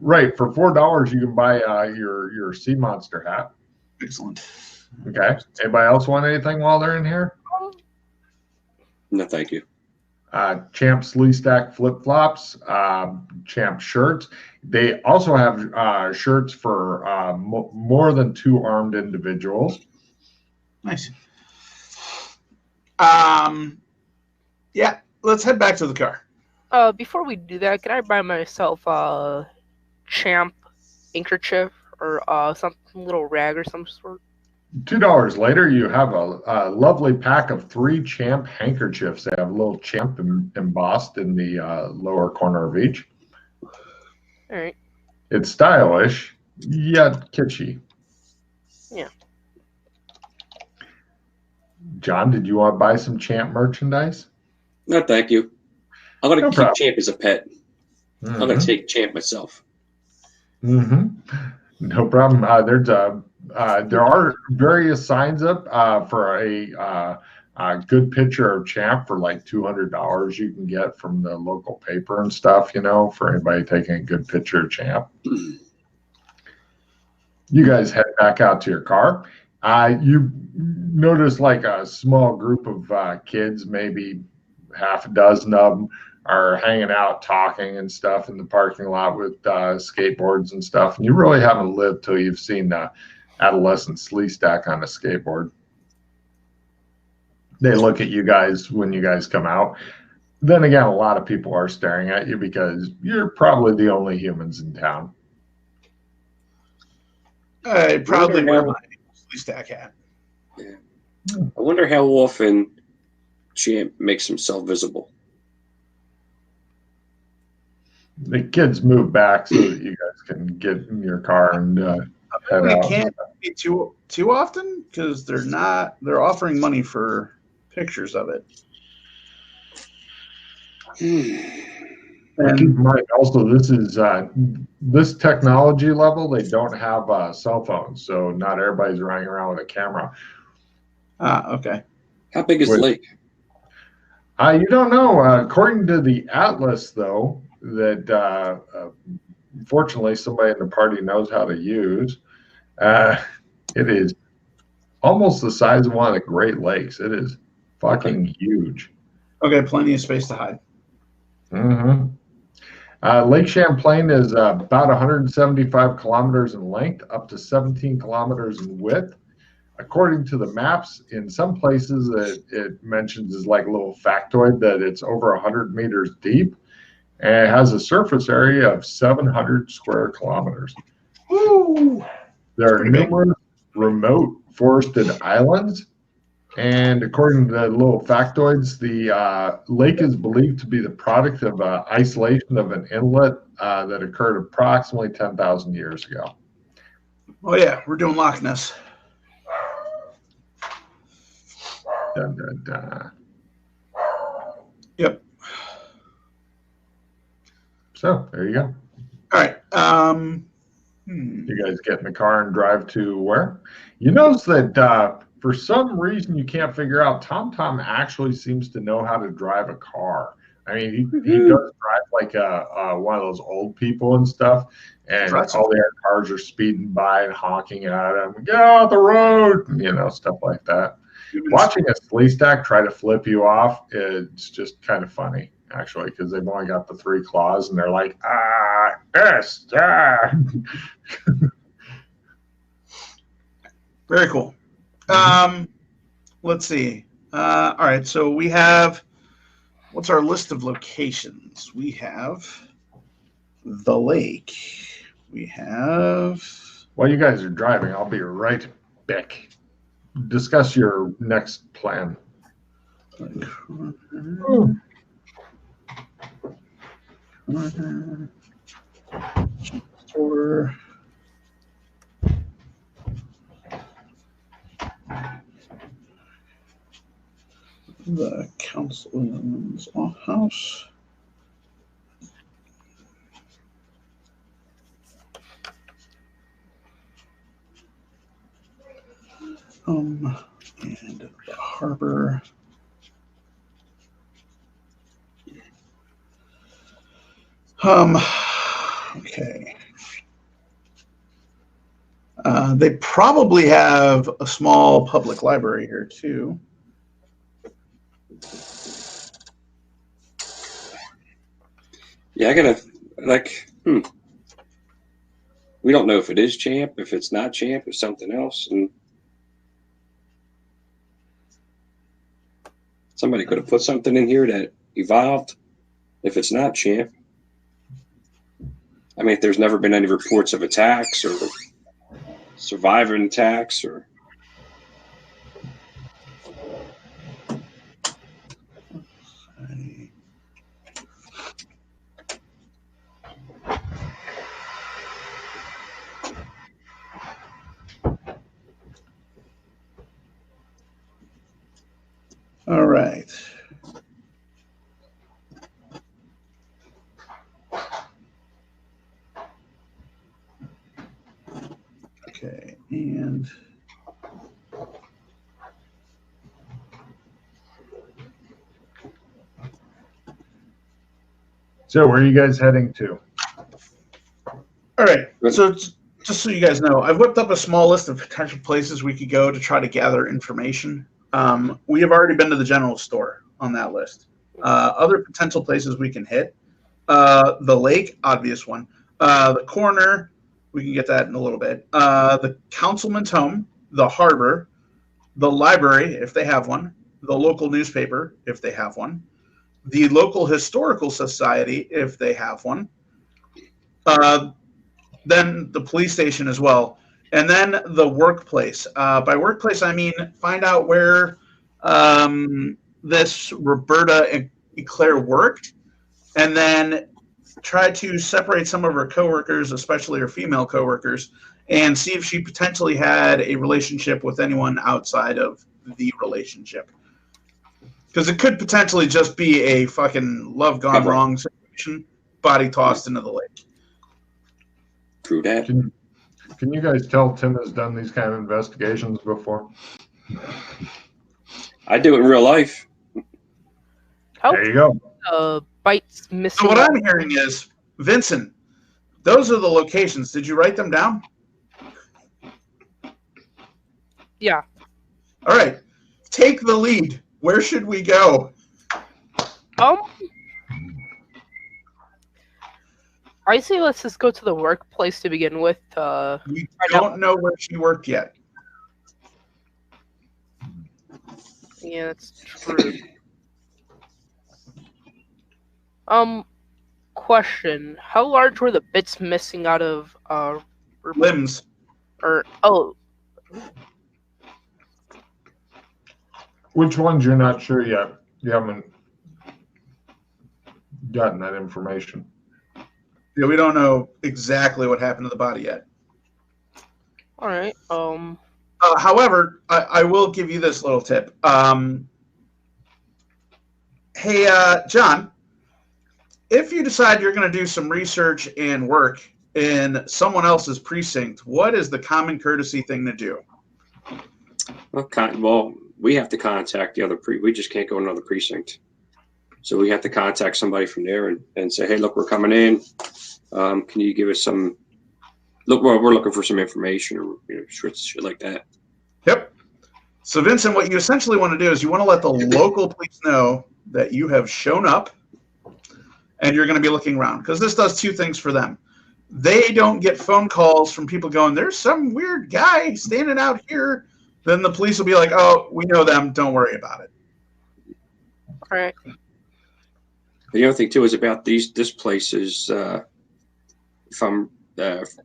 Right, for $4 you can buy your sea monster hat. Excellent. Okay. Anybody else want anything while they're in here? No, thank you. Champ Slee Stack flip flops, Champ shirts. They also have shirts for more than 2 armed individuals. Nice. Yeah, let's head back to the car. Before we do that, can I buy myself a champ handkerchief or some little rag or some sort? $2 later, you have a lovely pack of 3 champ handkerchiefs. They have a little champ embossed in the lower corner of each. All right. It's stylish, yet kitschy. Yeah. John, did you want to buy some champ merchandise? No, thank you. I'm going to keep problem. Champ as a pet. I'm going to take Champ myself. No problem. There are various signs up for a good picture of Champ for like $200 you can get from the local paper and stuff, for anybody taking a good picture of Champ. You guys head back out to your car. You notice like a small group of kids, maybe half a dozen of them, are hanging out talking and stuff in the parking lot with skateboards and stuff. And you really haven't lived till you've seen adolescent Slee Stack on a skateboard. They look at you guys when you guys come out. Then again, a lot of people are staring at you because you're probably the only humans in town. I probably wear my Slee Stack hat. Yeah. I wonder how often Champ makes himself visible. The kids move back so that you guys can get in your car and head out. It can't be too often because they're offering money for pictures of it. And keep in mind also, this is this technology level. They don't have cell phones, so not everybody's running around with a camera. Okay. How big is the lake? You don't know. According to the atlas, though, that fortunately somebody in the party knows how to use, it is almost the size of one of the Great Lakes. It is fucking huge. Okay, plenty of space to hide. Lake Champlain is about 175 kilometers in length, up to 17 kilometers in width. According to the maps, in some places it mentions as like a little factoid that it's over 100 meters deep, and it has a surface area of 700 square kilometers. Woo! There are numerous remote forested islands, and according to the little factoids, the lake is believed to be the product of isolation of an inlet that occurred approximately 10,000 years ago. Oh yeah, we're doing Loch Ness. Dun, dun, dun. Yep. So there you go. All right. You guys get in the car and drive to where? You notice that for some reason you can't figure out, TomTom actually seems to know how to drive a car. I mean, he does drive like one of those old people and stuff, and all the other cars are speeding by and honking at him. Get off the road, stuff like that. Watching a Slee Stack try to flip you off, it's just kind of funny, actually, because they've only got the 3 claws, and they're like, yes, Very cool. Let's see. All right, so we have, what's our list of locations? We have the lake. We have... While you guys are driving, I'll be right back. discuss your next plan. Store. The councilman's house. And the harbor. Okay. They probably have a small public library here too. Yeah, I gotta we don't know if it is Champ, if it's not Champ, it's something else, and somebody could have put something in here that evolved. If it's not Champ, I mean, if there's never been any reports of attacks or surviving attacks or. All right. Okay, and So where are you guys heading to? all right. So just so you guys know, I've whipped up a small list of potential places we could go to try to gather information. We have already been to the general store on that list. Other potential places we can hit: the lake, obvious one. The corner, we can get that in a little bit. The councilman's home, the harbor, the library, if they have one, the local newspaper, if they have one, the local historical society, if they have one, then the police station as well, and then the workplace. By workplace, I mean find out where this Roberta and Claire worked, and then try to separate some of her coworkers, especially her female coworkers, and see if she potentially had a relationship with anyone outside of the relationship. Because it could potentially just be a fucking love gone wrong situation, body tossed into the lake. True that. Can you guys tell Tim has done these kind of investigations before? I do it in real life. There you go. Bites missing. So what I'm hearing is, Vincent, those are the locations. Did you write them down? Yeah. All right. Take the lead. Where should we go? I say let's just go to the workplace to begin with. We don't know where she worked yet. Yeah, that's true. Question: how large were the bits missing out of Limbs? Which ones you're not sure yet? You haven't gotten that information. Yeah, we don't know exactly what happened to the body yet. All right. However, I will give you this little tip. Hey, John, if you decide you're going to do some research and work in someone else's precinct, what is the common courtesy thing to do? Well, we have to contact the other we just can't go in another precinct. So we have to contact somebody from there and say, hey, look, we're coming in. Can you give us some, we're looking for some information or shit like that. Yep. So Vincent, what you essentially want to do is you want to let the local police know that you have shown up and you're going to be looking around, because this does two things for them. They don't get phone calls from people going, there's some weird guy standing out here. Then the police will be like, oh, we know them. Don't worry about it. All right. The other thing too is about this place is, I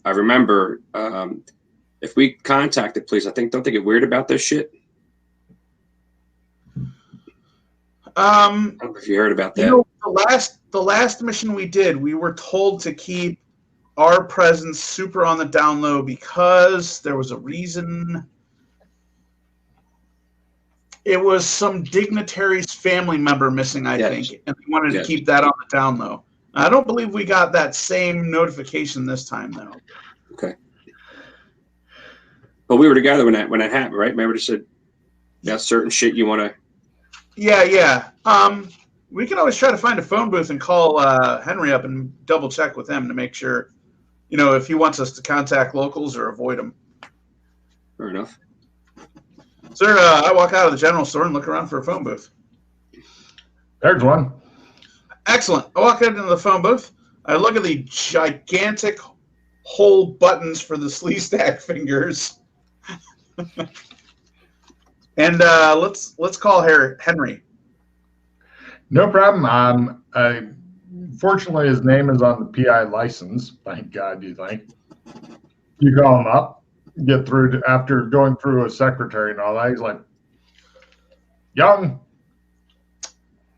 remember, if we contact the police, don't they get weird about this shit? I don't know if you heard about that. You know, the last mission we did, we were told to keep our presence super on the down low because there was a reason. It was some dignitary's family member missing, I think, and they wanted to keep that on the down low. I don't believe we got that same notification this time, though. Okay. But we were together when that happened, right? Remember, they said, "Yeah, certain shit you want to." Yeah. We can always try to find a phone booth and call Henry up and double check with him to make sure, if he wants us to contact locals or avoid them. Fair enough. Sir, I walk out of the general store and look around for a phone booth. There's one. Excellent. I walk into the phone booth. I look at the gigantic hole buttons for the sleeve stack fingers. And let's call Henry. No problem. Fortunately, his name is on the PI license. Thank God, you think. You call him up, get through after going through a secretary and all that. He's like, "Young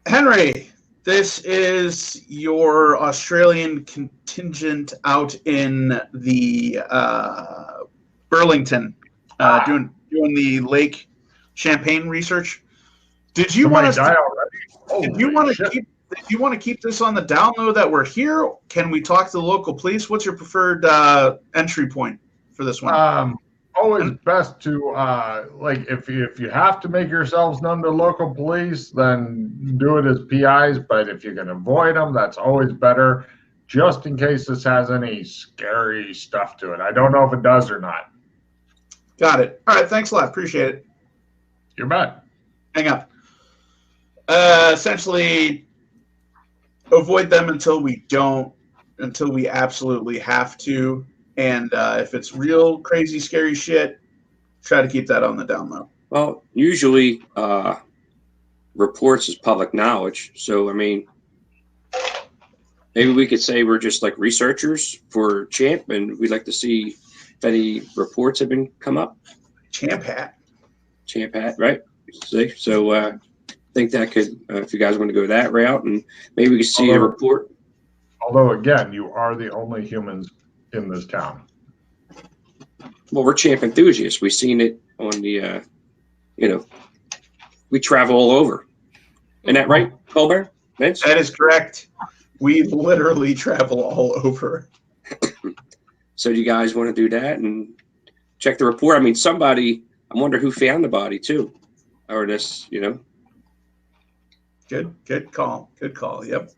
Henry, this is your Australian contingent out in the Burlington, doing the Lake Champlain research. Did you want to? If you want to keep this on the down low that we're here, can we talk to the local police? What's your preferred entry point for this one? Always best to if you have to make yourselves known to local police, then do it as PIs. But if you can avoid them, that's always better, just in case this has any scary stuff to it. I don't know if it does or not. Got it. All right. Thanks a lot. Appreciate it. You're back. Hang up. Essentially, avoid them until we absolutely have to. And if it's real crazy, scary shit, try to keep that on the down low. Well, usually reports is public knowledge. So, I mean, maybe we could say we're just like researchers for Champ, and we'd like to see if any reports have been come up. Champ hat, right? See? So, I think that could, if you guys want to go that route, and maybe we could see a report. Although, again, you are the only humans in this town. Well, we're Champ enthusiasts. We've seen it on the, we travel all over. Isn't that right, Colbert? Vince? That is correct. We literally travel all over. So do you guys want to do that and check the report? I mean, I wonder who found the body too, or this, Good call. Yep.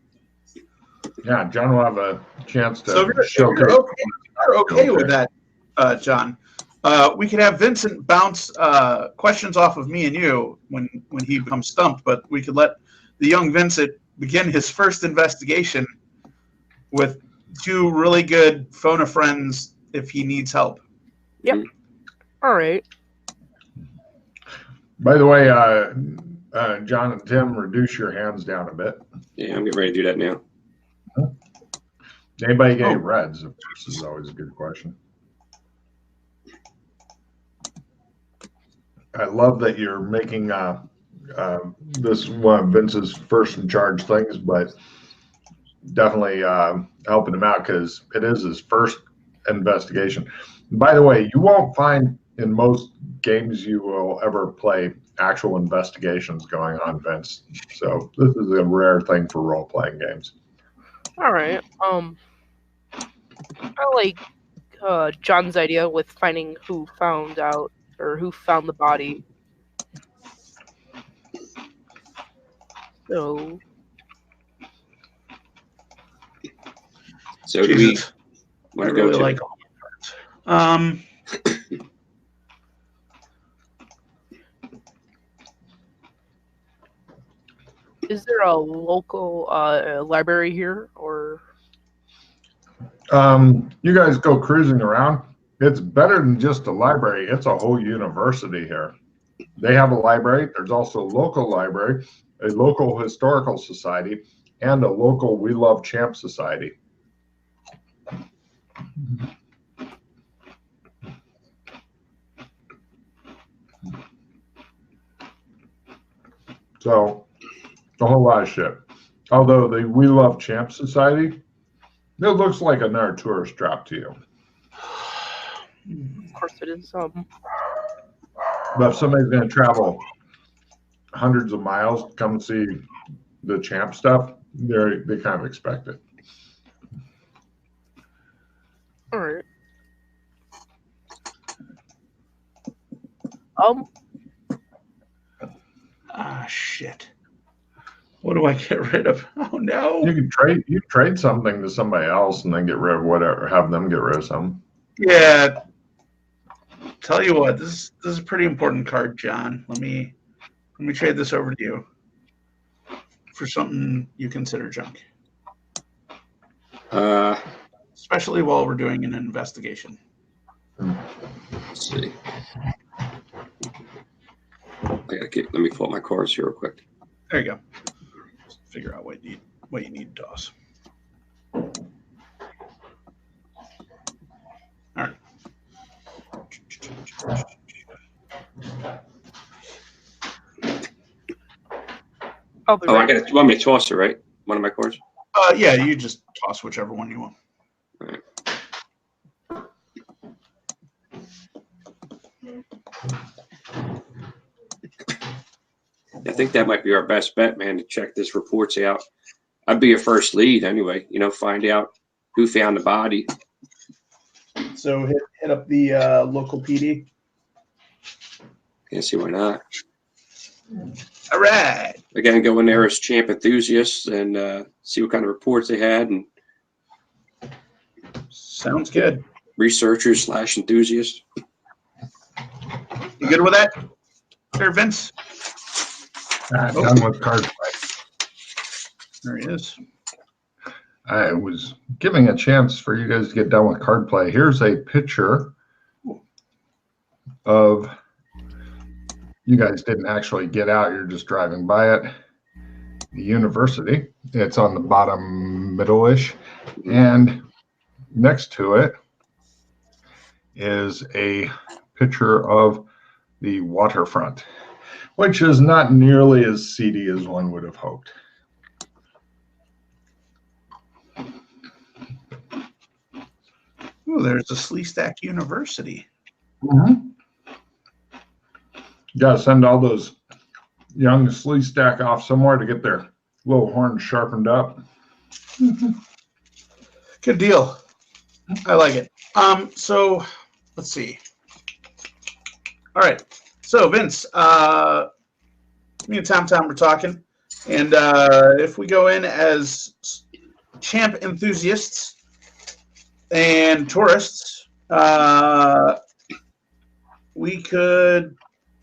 Yeah, John will have a chance to show. You're okay with that, John. We could have Vincent bounce questions off of me and you when he becomes stumped, but we could let the young Vincent begin his first investigation with two really good phone a friends if he needs help. Yep. All right. By the way, John and Tim, reduce your hands down a bit. Yeah, I'm getting ready to do that now. Anybody get reds? This is always a good question. I love that you're making this one of Vince's first in charge things, but definitely helping him out because it is his first investigation. By the way, you won't find in most games you will ever play actual investigations going on, Vince. So this is a rare thing for role-playing games. All right. I like John's idea with finding who found out or who found the body. So do we want to go to like is there a local library here, or? You guys go cruising around. It's better than just a library. It's a whole university here. They have a library. There's also a local library, a local historical society, and a local We Love Champ society. So A whole lot of shit. Although the We Love Champ Society, it looks like another tourist drop to you. Of course it is. But if somebody's going to travel hundreds of miles to come see the champ stuff, they kind of expect it. All right. Shit. What do I get rid of? Oh no. You could trade something to somebody else and then get rid of whatever, have them get rid of something. Yeah. Tell you what, this is a pretty important card, John. Let me trade this over to you for something you consider junk. Especially while we're doing an investigation. Let's see. Let me pull up my cards here real quick. There you go. Just figure out what you need to toss. All right. I got it. You want me to toss it, right? One of my cards? Yeah, you just toss whichever one you want. All right. I think that might be our best bet, man, to check this reports out. I'd be your first lead anyway, find out who found the body. So hit up the local PD. Can't see why not. All right. Again, go in there as champ enthusiasts and see what kind of reports they had. And sounds good. Researchers / enthusiasts. You good with that, there, Vince? Done with card play. There he is. I was giving a chance for you guys to get done with card play. Here's a picture of, you guys didn't actually get out, you're just driving by it, the university. It's on the bottom middle-ish. And next to it is a picture of the waterfront, which is not nearly as seedy as one would have hoped. Oh, there's a Sleestack University. Mm-hmm. You got to send all those young Sleestack off somewhere to get their little horns sharpened up. Good deal. I like it. So let's see. All right. So Vince, me and Tom were talking, and if we go in as champ enthusiasts and tourists, we could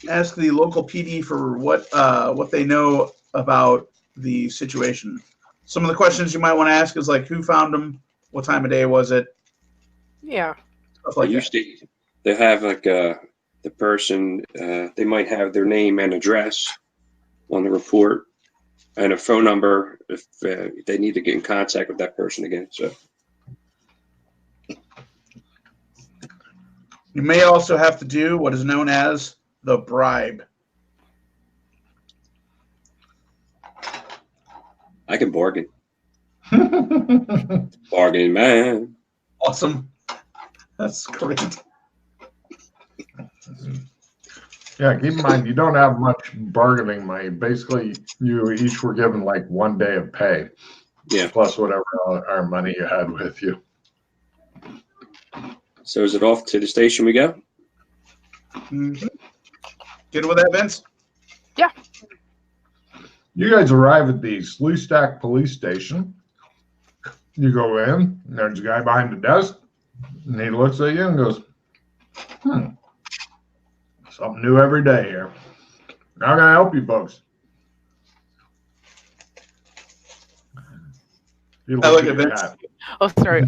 ask the local PD for what they know about the situation. Some of the questions you might want to ask is like, who found them? What time of day was it? Yeah. Stuff like that. They have like the person, they might have their name and address on the report and a phone number if they need to get in contact with that person again. So you may also have to do what is known as the bribe. I can bargain. Bargaining man. Awesome. That's great. Yeah, keep in mind, you don't have much bargaining money. Basically, you each were given like 1 day of pay. Yeah. Plus whatever our money you had with you. So is it off to the station we go? Mm-hmm. Good with that, Vince? Yeah. You guys arrive at the Sleestack police station. You go in, and there's a guy behind the desk, and he looks at you and goes, something new every day here. How can I help you folks? I look at Vince. Oh, sorry.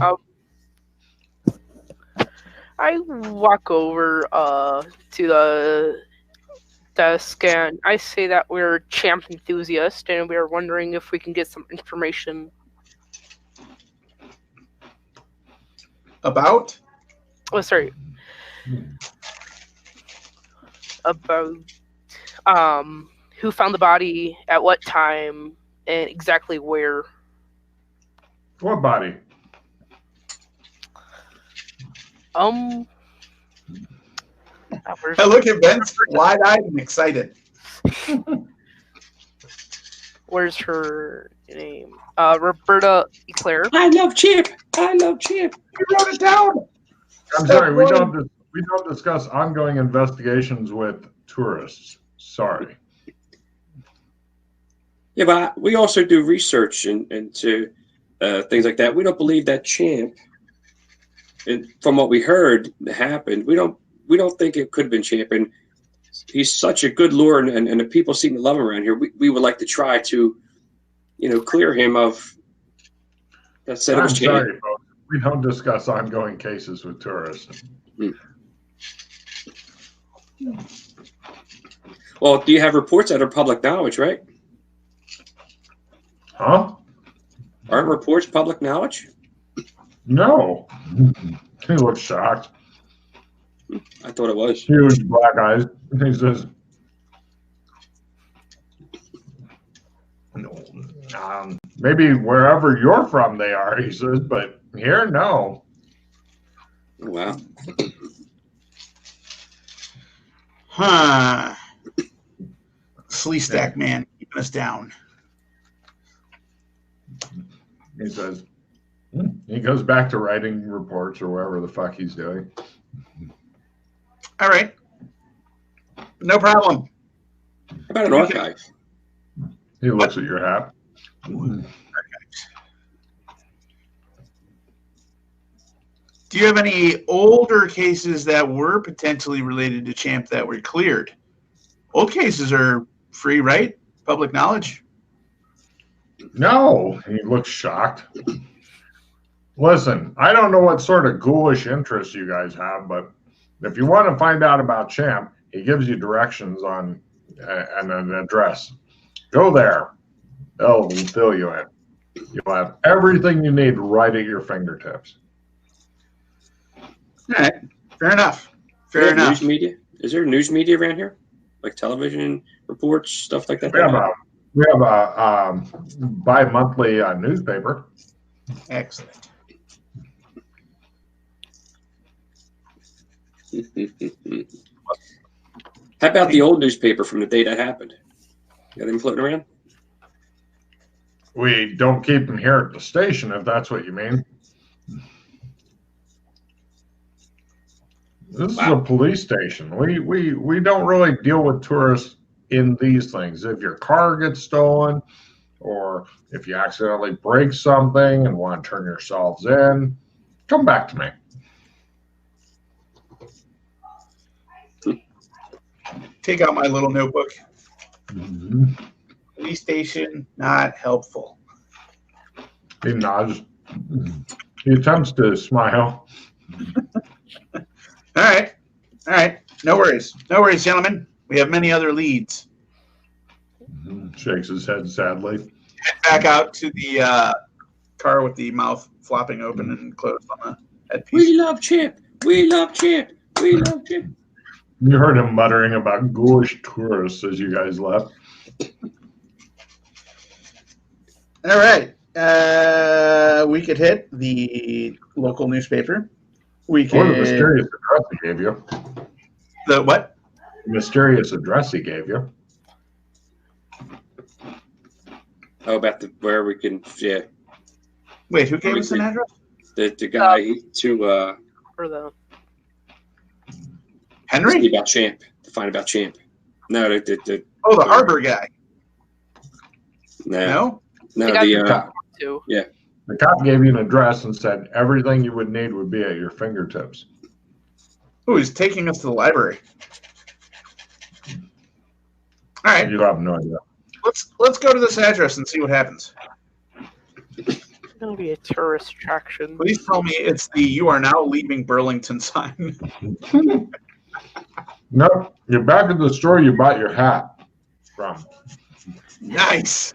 I walk over to the desk and I say that we're champ enthusiasts and we are wondering if we can get some information About? Oh, sorry. About who found the body at what time and exactly where. What body? I look at Vince, wide-eyed and excited. Where's her name? Roberta Eclair. I love Chip. I love Chip. You wrote it down. I'm sorry, we don't discuss ongoing investigations with tourists. Sorry. Yeah, but we also do research into things like that. We don't believe that Champ, and from what we heard happened, we don't think it could have been Champ. And he's such a good lure, and the people seem to love him around here. We would like to try to, clear him of that said it was Champ. Sorry, folks. We don't discuss ongoing cases with tourists. Well, do you have reports that are public knowledge, right? Huh? Aren't reports public knowledge? No. He looks shocked. I thought it was. Huge black eyes. He says, maybe wherever you're from they are, he says, but here, no. Wow. Huh. Slee Stack man keeping us down. He says, he goes back to writing reports or whatever the fuck he's doing. All right. No problem. How about an archive? He looks at your hat. Do you have any older cases that were potentially related to Champ that were cleared? Old cases are free, right? Public knowledge. No, he looks shocked. Listen, I don't know what sort of ghoulish interests you guys have, but if you want to find out about Champ, he gives you directions on and an address. Go there. They'll fill you in. You'll have everything you need right at your fingertips. All right. Fair enough. Fair enough. News media? Is there news media around here? Like television reports, stuff like that? We have a bi-monthly newspaper. Excellent. How about the old newspaper from the day that happened? Got them floating around? We don't keep them here at the station, if that's what you mean. This is a police station. We don't really deal with tourists in these things. If your car gets stolen, or if you accidentally break something and want to turn yourselves in, come back to me. Take out my little notebook. Mm-hmm. Police station, not helpful. He nods. He attempts to smile. All right. All right. No worries. No worries, gentlemen. We have many other leads. Shakes his head sadly. Head back out to the car with the mouth flopping open and closed on the headpiece. We love Chip. We love Chip. We love Chip. You heard him muttering about ghoulish tourists as you guys left. All right. We could hit the local newspaper. We could. Or the mysterious address he gave you. The what? The mysterious address he gave you. Oh, about where we can, yeah. Wait, who gave us an address? The guy to Or the Henry? about Champ. To find about Champ. No, the Oh, the harbor guy. No, too. yeah. The cop gave you an address and said everything you would need would be at your fingertips. Oh, he's taking us to the library. All right. You have no idea. Let's go to this address and see what happens. It's gonna be a tourist attraction. Please tell me it's the "You are now leaving Burlington" sign. Nope. You're back at the store you bought your hat from. Nice.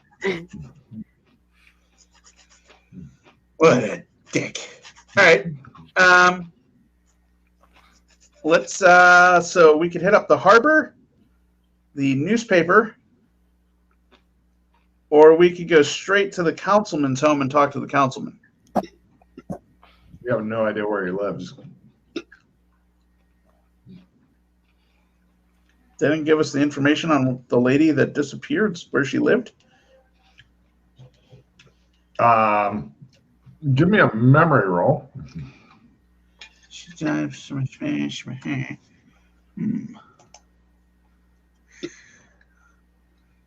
What a dick. All right. Let's so we could hit up the harbor, the newspaper, or we could go straight to the councilman's home and talk to the councilman. You have no idea where he lives. They didn't give us the information on the lady that disappeared, where she lived. Give me a memory roll.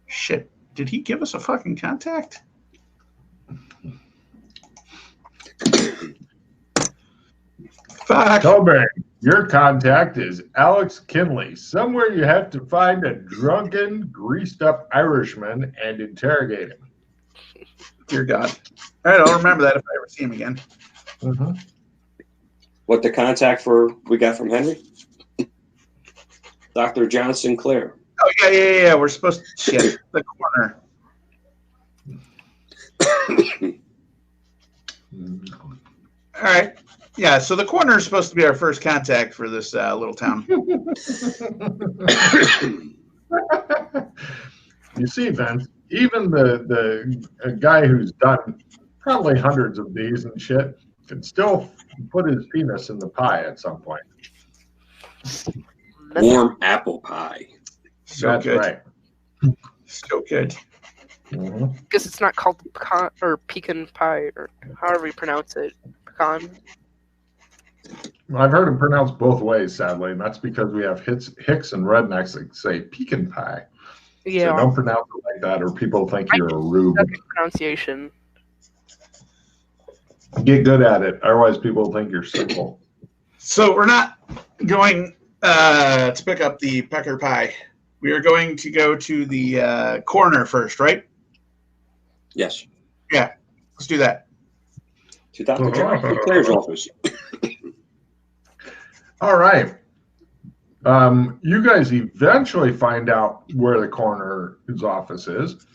Shit. Did he give us a fucking contact? Fuck. Toby, your contact is Alex Kinley. Somewhere you have to find a drunken, greased-up Irishman and interrogate him. Dear God. All right, I'll remember that if I ever see him again. Mm-hmm. What the contact we got from Henry? Dr. John Sinclair. Oh, yeah. We're supposed to shit the corner. All right. Yeah, so the corner is supposed to be our first contact for this little town. You see, Vince, even the guy who's done probably hundreds of these and shit can still put his penis in the pie at some point. Warm apple pie. So That's good. right. So good. Mm-hmm. Guess it's not called pecan or pecan pie or however you pronounce it. Pecan. I've heard it pronounced both ways, sadly, and that's because we have Hicks and rednecks that say pecan pie. Yeah. So don't pronounce it like that, or people think you're a rube. Pronunciation. Get good at it, otherwise people think you're simple. So we're not going to pick up the pecker pie. We are going to go to the corner first, right? Yes. Yeah, let's do that. To Dr. John Sinclair's office. All right. You guys eventually find out where the coroner's office is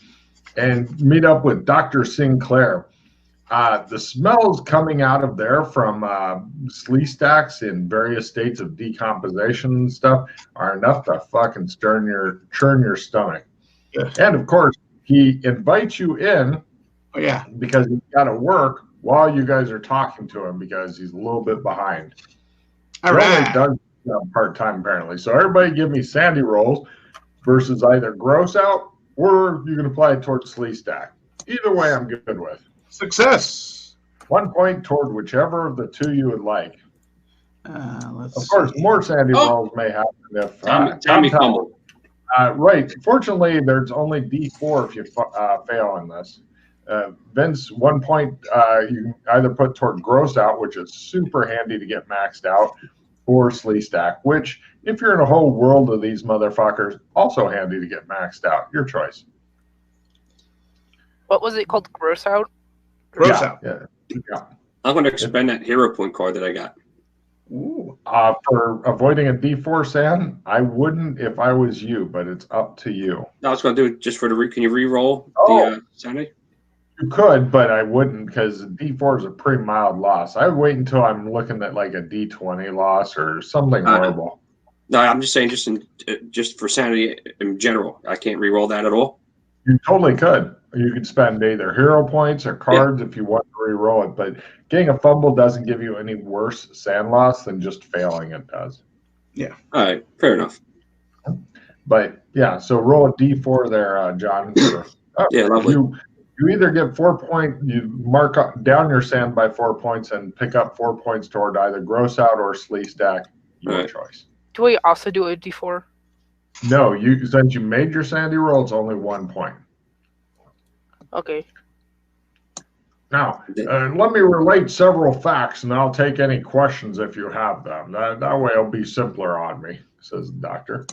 and meet up with Dr. Sinclair. The smells coming out of there from slee stacks in various states of decomposition and stuff are enough to fucking churn your stomach. Yeah. And of course, he invites you in. Oh, yeah. Because he's got to work while you guys are talking to him because he's a little bit behind. All He only right. does part-time apparently. So everybody give me sandy rolls versus either gross out or you can apply it towards slee stack. Either way, I'm good with. Success. 1 point toward whichever of the two you would like. Let's Of course, see. more sandy rolls may happen if Tommy fumbled. right. Fortunately, there's only D4 if you fail in this. Vince, 1 point you can either put toward gross out, which is super handy to get maxed out, or slee stack, which, if you're in a whole world of these motherfuckers, also handy to get maxed out. Your choice. What was it called? Gross out? Gross out. Yeah. I'm going to expend that hero point card that I got. Ooh. For avoiding a D4 sand, I wouldn't if I was you, but it's up to you. I was going to do it just for the can you re-roll the Sunday? You could, but I wouldn't because D4 is a pretty mild loss. I would wait until I'm looking at like a D20 loss or something horrible. No, I'm just saying just for sanity in general. I can't re-roll that at all. You totally could. You could spend either hero points or cards if you want to re-roll it, but getting a fumble doesn't give you any worse sand loss than just failing it does. Yeah. All right, fair enough. But yeah, so roll a D4 there, John. Yeah, lovely. You either get 4 points, you mark down your sand by 4 points and pick up 4 points toward either gross out or slee stack. Your choice. Do we also do a D4? No, since you made your sandy roll, it's only 1 point. Okay. Now, let me relate several facts, and I'll take any questions if you have them. That way it'll be simpler on me, says the doctor.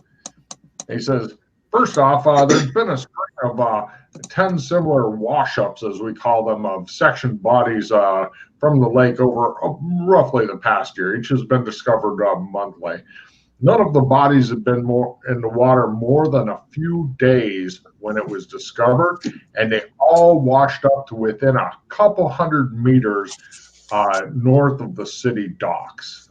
He says, first off, there's been a string of 10 similar wash-ups, as we call them, of sectioned bodies from the lake over roughly the past year. Each has been discovered monthly. None of the bodies have been in the water more than a few days when it was discovered, and they all washed up to within a couple hundred meters north of the city docks.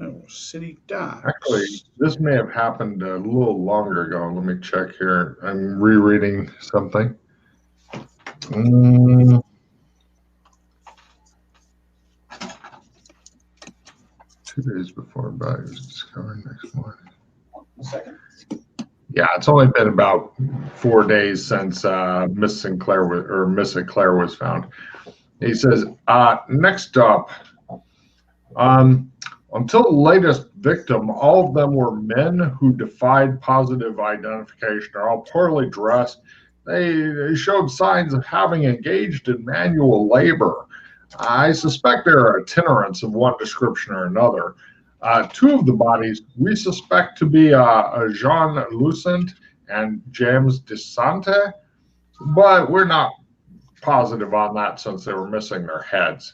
Oh, city docks. Actually, this may have happened a little longer ago. Let me check here. I'm rereading something. 2 days before body was discovered next morning. Yeah, it's only been about 4 days since Miss Sinclair was found. He says, next up, until the latest victim, all of them were men who defied positive identification. They're all poorly dressed. They showed signs of having engaged in manual labor. I suspect there are itinerants of one description or another. 2 of the bodies we suspect to be Jean Lucent and James Desante, but we're not positive on that since they were missing their heads.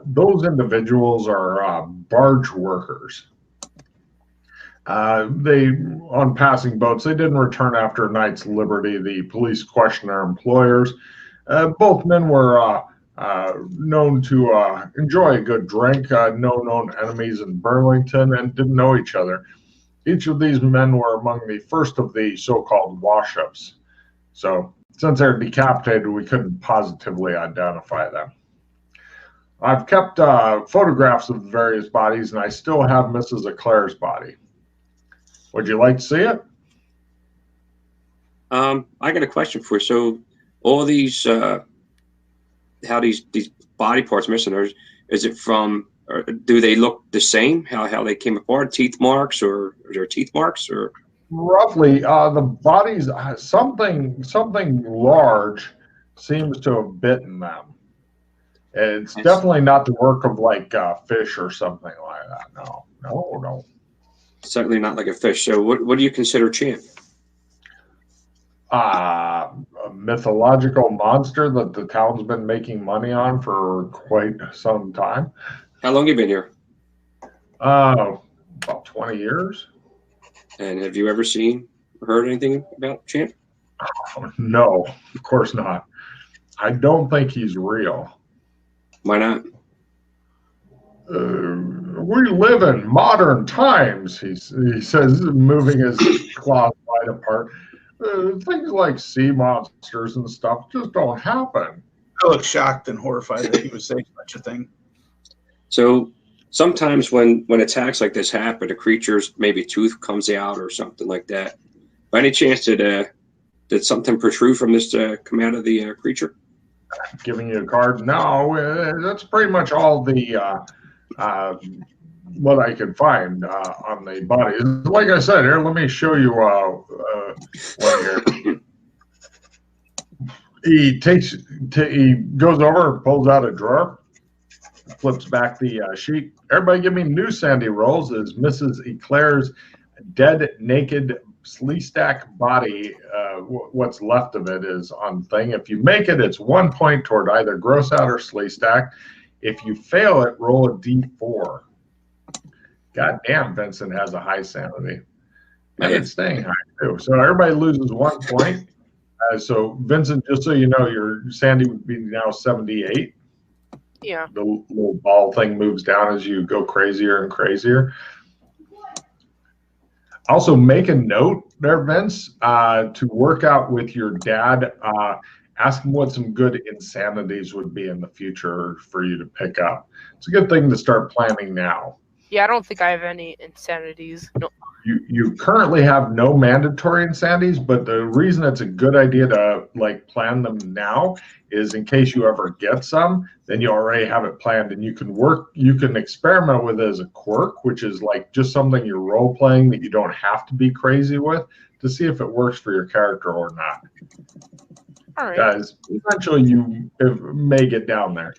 Those individuals are barge workers. They, on passing boats, they didn't return after a night's liberty. The police questioned their employers. Both men were known to enjoy a good drink, no known enemies in Burlington, and didn't know each other. Each of these men were among the first of the so-called wash-ups. So, since they're decapitated, we couldn't positively identify them. I've kept photographs of the various bodies, and I still have Mrs. Eclair's body. Would you like to see it? I got a question for you. So, all these, how these body parts missing, is it from? Or do they look the same? How they came apart? Teeth marks, or are there teeth marks, or? Roughly, the bodies, something large seems to have bitten them. It's definitely not the work of like fish or something like that. No. Certainly not like a fish. So what do you consider Champ? A mythological monster that the town's been making money on for quite some time. How long have you been here? About 20 years. And have you ever seen or heard anything about Champ? No, of course not. I don't think he's real. Why not? We live in modern times, he says, moving his cloth wide apart. Things like sea monsters and stuff just don't happen. I look shocked and horrified that he was saying such a thing. So sometimes when attacks like this happen, a creature's maybe tooth comes out or something like that. By any chance did something protrude from this come out of the creature? Giving you a card? No, that's pretty much all the what I could find on the body. Like I said, here, let me show you one here. He goes over, pulls out a drawer, flips back the sheet. Everybody give me new Sandy rolls as Mrs. Eclair's dead, naked, slee-stack body, what's left of it is on thing. If you make it, it's 1 point toward either gross out or slee-stack. If you fail it, roll a d4. God damn, Vincent has a high sanity. And it's staying high, too. So everybody loses 1 point. So, Vincent, just so you know, your sanity would be now 78. Yeah. The little ball thing moves down as you go crazier and crazier. Also, make a note there, Vince, to work out with your dad. Ask him what some good insanities would be in the future for you to pick up. It's a good thing to start planning now. Yeah, I don't think I have any insanities. No. You currently have no mandatory insanities, but the reason it's a good idea to like plan them now is in case you ever get some, then you already have it planned and you can experiment with it as a quirk, which is like just something you're role playing that you don't have to be crazy with to see if it works for your character or not. All right. Guys, eventually you may get down there.